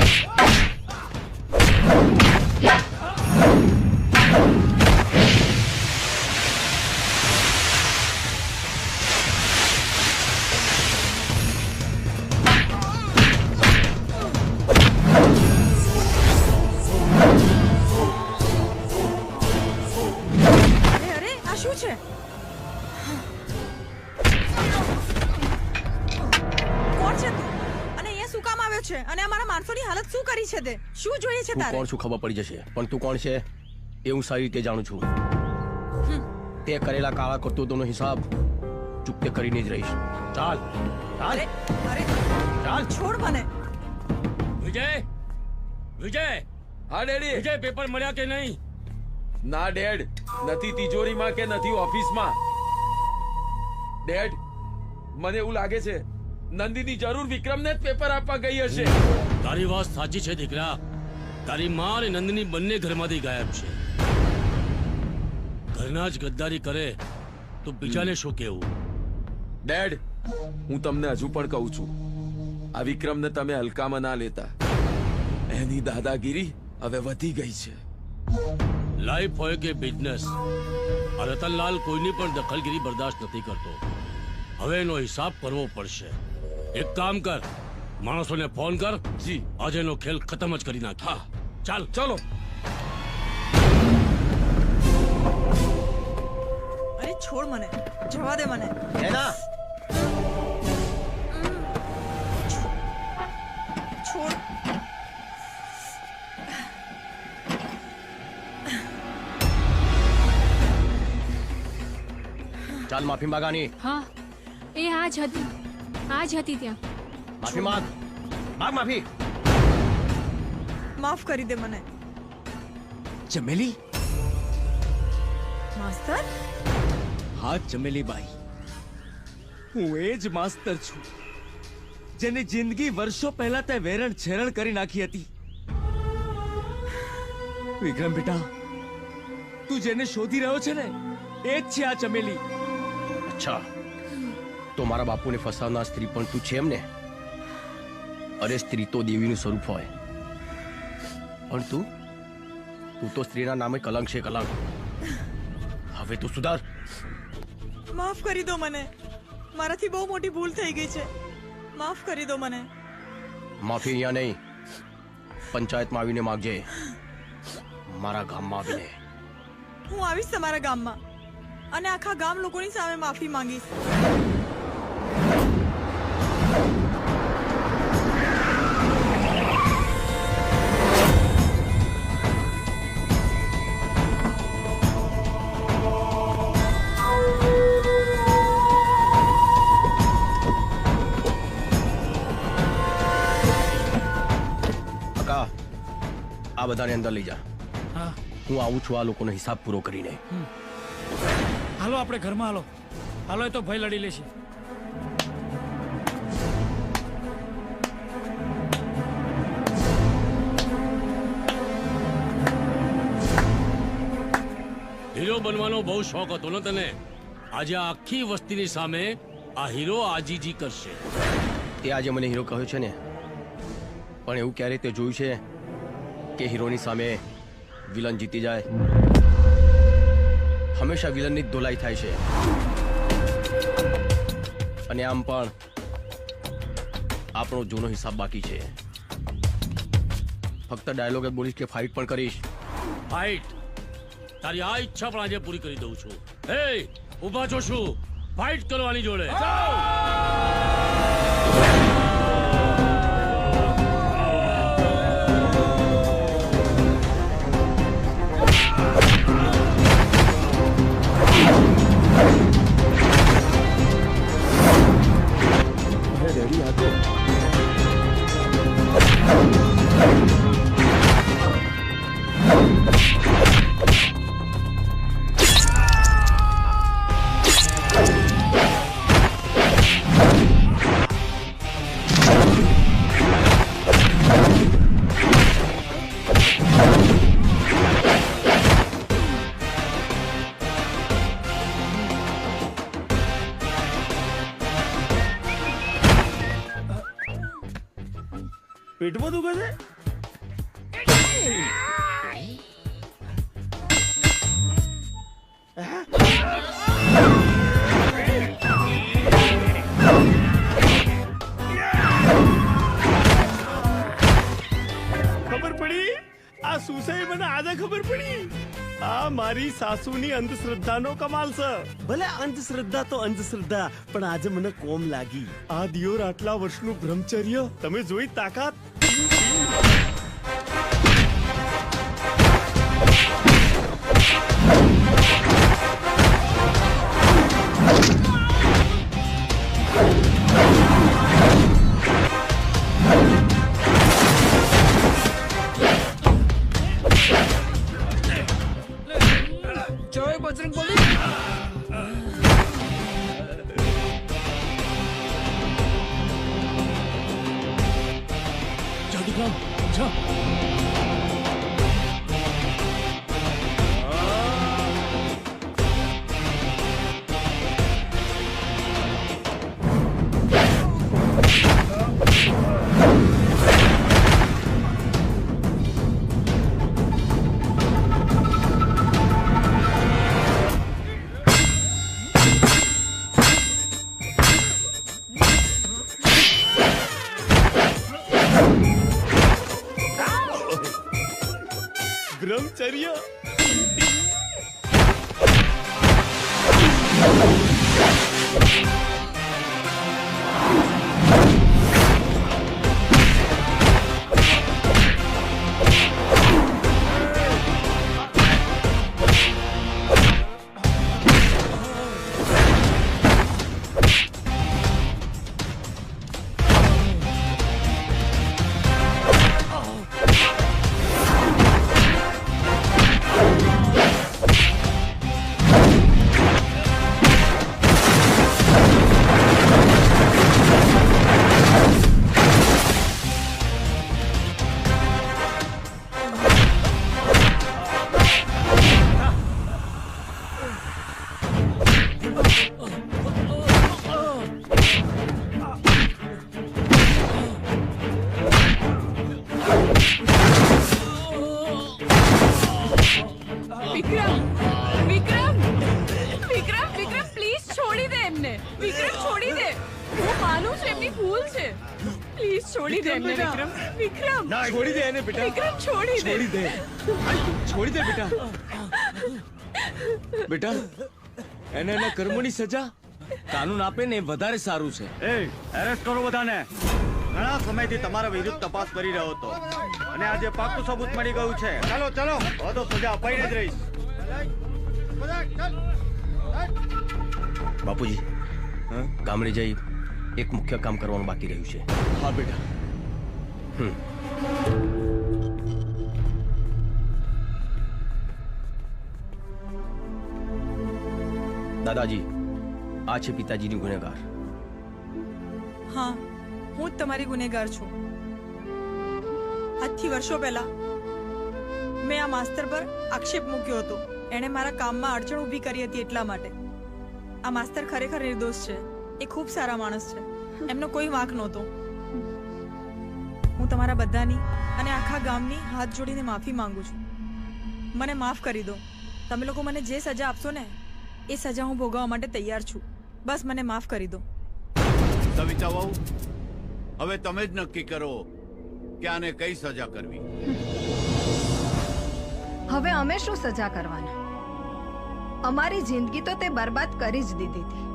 આ શું છે? કોણ છે તું? અને અહીંયા શું કામ આવ્યો છે? અને અમારા માણસોની હાલત શું કરી છે તે? શું જોઈએ છે તું તારે? કોણ શું ખબર પડી જશે, પણ તું કોણ છે એ હું સારી રીતે જાણું છું. તે કરેલા કાળા કરતૂતોનો હિસાબ ચૂકતે કરીને જ રહીશ. ચાલ ચાલ ચાલ છોડ મને. વિજય વિજય હા ડેડી. વિજય પેપર મળ્યા કે નહીં? ના ડેડ, નથી તિજોરીમાં કે નથી ઓફિસમાં. ડેડ, મને એવું લાગે છે નંદિની જરૂર વિક્રમને જ પેપર આપવા ગઈ હશે. તારી વાત સાચી છે દીકરા. તારી માં અને નંદિની બંને ઘરમાંથી ગાયબ છે. ઘરના જ ગદ્દારી કરે તો બીજાને શું કેવું? ડેડ, હું તમને હજુ પણ કહું છું, આ વિક્રમને તમે હલકામાં ના લેતા. એની દાદાગીરી હવે વધી ગઈ છે. લાઈફ હોય કે બિઝનેસ, આ રતનલાલ કોઈની પણ દખલગીરી બરદાસ્ત નથી કરતો. હવે એનો હિસાબ કરવો પડશે. એક કામ કર, માણસોને ફોન કર. જી, આજે એનો ખેલ ખતમ જ કરી નાખ. હા ચાલ ચલો. અરે છોડ મને, જવા દે મને. એના છોડ. ચાલ માફી માંગાની. હા એ આ જ હતી, આ જ હતી ત્યાં. માફી માંગ, માંગ માફી. માફ કરી દે મને. ચમેલી. માસ્તર. હા ચમેલીબાઈ, હું એ જ માસ્તર છું જેની જિંદગી વર્ષો પહેલા તે વેરણ છેરણ કરી નાખી હતી. વિક્રમ બેટા, તું જેને શોધી રહ્યો છે ને એ જ છે આ ચમેલી. અચ્છા, તો મારા બાપુને ફસાવનાર સ્ત્રી પણ તું છે એમ ને? અરે સ્ત્રી તો દેવીનું સ્વરૂપ હોય, પણ તું તો સ્ત્રીના નામે કલંક છે, કલંક. હવે તું સુધાર. માફ કરી દો મને, મારાથી બહુ મોટી ભૂલ થઈ ગઈ છે. માફ કરી દો મને. માફી અહીંયા નહીં, પંચાયતમાં આવીને માગજે. મારા ગામમાં આવીને. હું આવીશ તમારા ગામમાં અને આખા ગામ લોકોની સામે માફી માંગીશ. આ બધાને અંદર લઈ જા. હું આવું છું આ લોકોનો હિસાબ પૂરો કરીને. હાલો આપણે ઘરમાં હાલો. હાલો, એ તો ભાઈ લડી લેશે. હીરો બનવાનો બહુ શોખ હતો ને તને? આજે આખી વસ્તીની સામે આ હીરો આજીજી કરશે. તે આજે મને હીરો કહ્યો છે ને, પણ એવું ક્યારે તે જોયું છે કે હીરોની સામે વિલન જીતી જાય? હંમેશા વિલનની જ ધોલાઈ થાય છે. અને આમ પણ આપણો જૂનો હિસાબ બાકી છે. ફક્ત ડાયલોગ જ બોલીશ કે ફાઇટ પણ કરીશ? ફાઇટ? તારી આ ઈચ્છા પણ આજે પૂરી કરી દઉં છું. હે, ઊભા છો શું? ફાઇટ કરવાની જોડે. પેટમાં દુખે છે? ખબર પડી? આ શું છે એ મને આજે ખબર પડી. આ મારી સાસુની અંધશ્રદ્ધાનો કમાલ છે. ભલે અંધશ્રદ્ધા તો અંધશ્રદ્ધા, પણ આજે મને કોમ લાગી. આ દિયોર આટલા વર્ષનું બ્રહ્મચર્ય, તમે જોઈ તાકાત. જય બજરંગબલી. જાદુગ્રામ જા. બ્રહ્મચર્ય. વિક્રમ વિક્રમ વિક્રમ વિક્રમ પ્લીઝ છોડી દે એમને. વિક્રમ છોડી દે. હું માનું છું એમની ભૂલ છે. પ્લીઝ છોડી દે એમને વિક્રમ. વિક્રમ છોડી દે એને બેટા. વિક્રમ છોડી દે. છોડી દે. છોડી દે બેટા. બેટા એને એના કર્મોની સજા કાનૂન આપે ને એ વધારે સારું છે. એરેસ્ટ કરો બધાને. ઘણા સમયથી તમારા વિરુદ્ધ તપાસ કરી રહ્યો હતો અને આજે પાક્કું સબૂત મળી ગયું છે. ચાલો ચાલો, હવે તો સજા અપાઈને જ રહીશ. બાપુજી, ગામડે જઈ એક મુખ્ય કામ કરવાનું બાકી રહ્યું છે. હા બેટા. દાદાજી, આ છે પિતાજીની ગુનેગાર. હા, હું જ તમારી ગુનેગાર છું. આજથી વર્ષો પહેલા મેં આ માસ્તર પર આક્ષેપ મૂક્યો હતો. એણે મારા કામમાં અડચણ ઊભી કરી હતી એટલા માટે. આ માસ્તર ખરેખર નિર્દોષ છે. એ ખૂબ સારા માણસ છે. એમનો કોઈ વાંક નહોતો. હું તમારા બધાની અને આખા ગામની હાથ જોડીને માફી માંગુ છું. મને માફ કરી દો. તમે લોકો મને જે સજા આપશો ને એ સજા હું ભોગવવા માટે તૈયાર છું. બસ મને માફ કરી દો. સવિતા વહુ, હવે તમે જ નક્કી કરો કે આને કઈ સજા કરવી. હવે અમે શું સજા કરવાના? અમારી જિંદગી તો તે બરબાદ કરી જ દીધી હતી,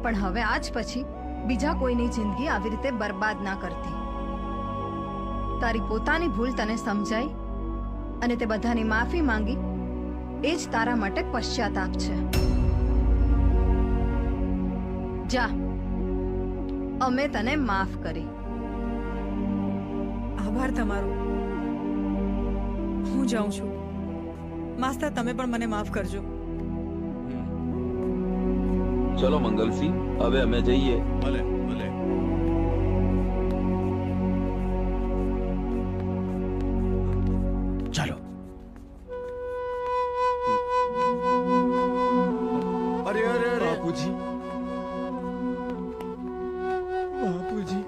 પણ હવે આજ પછી બીજા કોઈની જિંદગી આવી રીતે બરબાદ ના કરતી. તારી પોતાની ભૂલ તને સમજાઈ અને તે બધાની માફી માંગી, એ જ તારા માટે પશ્ચાતાપ છે. જા, અમે તને માફ કરી. આભાર તમારો. હું જાઉં છું. માસ્તર, તમે પણ મને માફ કરજો. ચલો મંગલસિંહ, હવે અમે જઈએ. ભલે ભલે. ચાલો. અરે અરે અરે બાપુજી, બાપુજી.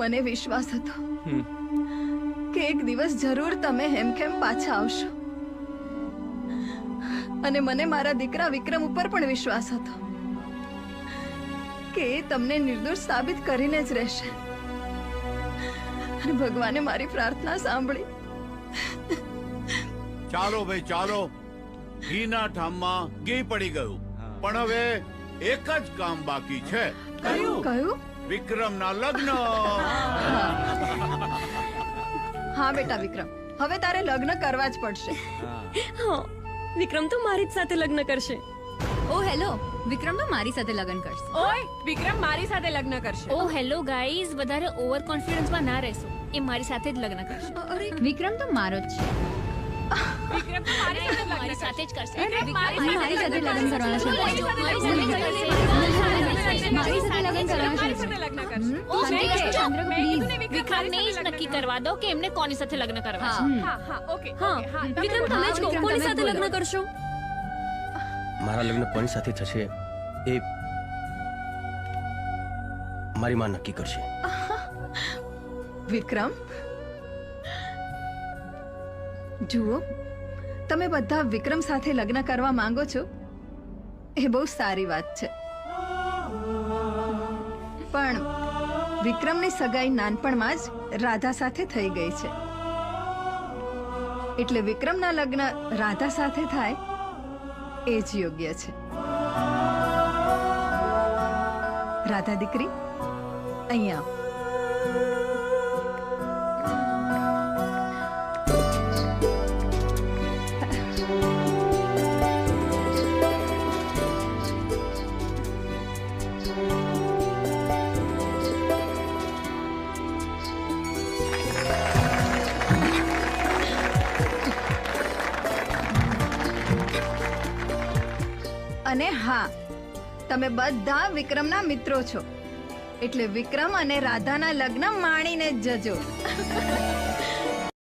મને વિશ્વાસ હતો કે એક દિવસ જરૂર તમે હેમખેમ પાછા આવશો અને મને મારા દીકરા વિક્રમ ઉપર પણ વિશ્વાસ હતો કે એ તમને નિર્દોષ સાબિત કરીને જ રહેશે અને ભગવાને મારી પ્રાર્થના સાંભળી. ચાલો ભાઈ ચાલો, ઘીના ઠામમાં ઘી પડી ગયું, પણ હવે એક જ કામ બાકી છે. કયું? વિક્રમના લગ્ન. હા બેટા વિક્રમ, હવે તારે લગ્ન કરવા જ પડશે. હા, વિક્રમ તો મારી જ સાથે લગ્ન કરશે. ઓ હેલો, વિક્રમ તો મારી સાથે લગ્ન કરશે. ઓય, વિક્રમ મારી સાથે લગ્ન કરશે. ઓ હેલો ગાઈઝ, વધારે ઓવર કોન્ફિડન્સમાં ના રહેશો. એ મારી સાથે જ લગ્ન કરશે. વિક્રમ તો મારો જ છે. વિક્રમ તો મારી સાથે જ કરશે. મારી સાથે લગ્ન કરવાના છે. મારી સાથે લગ્ન કરવાના છે. ઓ ચંદ્રક પ્લીઝ, વિક્રમને જ નક્કી કરવા દો કે એમને કોની સાથે લગ્ન કરવા છે. હા, ઓકે. હા, વિક્રમ તમે જ કહો, કોની સાથે લગ્ન કરશો? મારા લગ્ન કોની સાથે થશે એ મારી માં નક્કી કરશે. વિક્રમ, જુઓ, તમે બધા વિક્રમ સાથે લગ્ન કરવા માંગો છો એ બહુ સારી વાત છે, પણ વિક્રમની સગાઈ નાનપણમાં જ રાધા સાથે થઈ ગઈ છે, એટલે વિક્રમના લગ્ન રાધા સાથે થાય એ જ યોગ્ય છે. રાધા દીકરી, અહીંયા આવો. અને હા, તમે બધા વિક્રમના મિત્રો છો, એટલે વિક્રમ અને રાધાના લગ્ન માણીને જ જજો.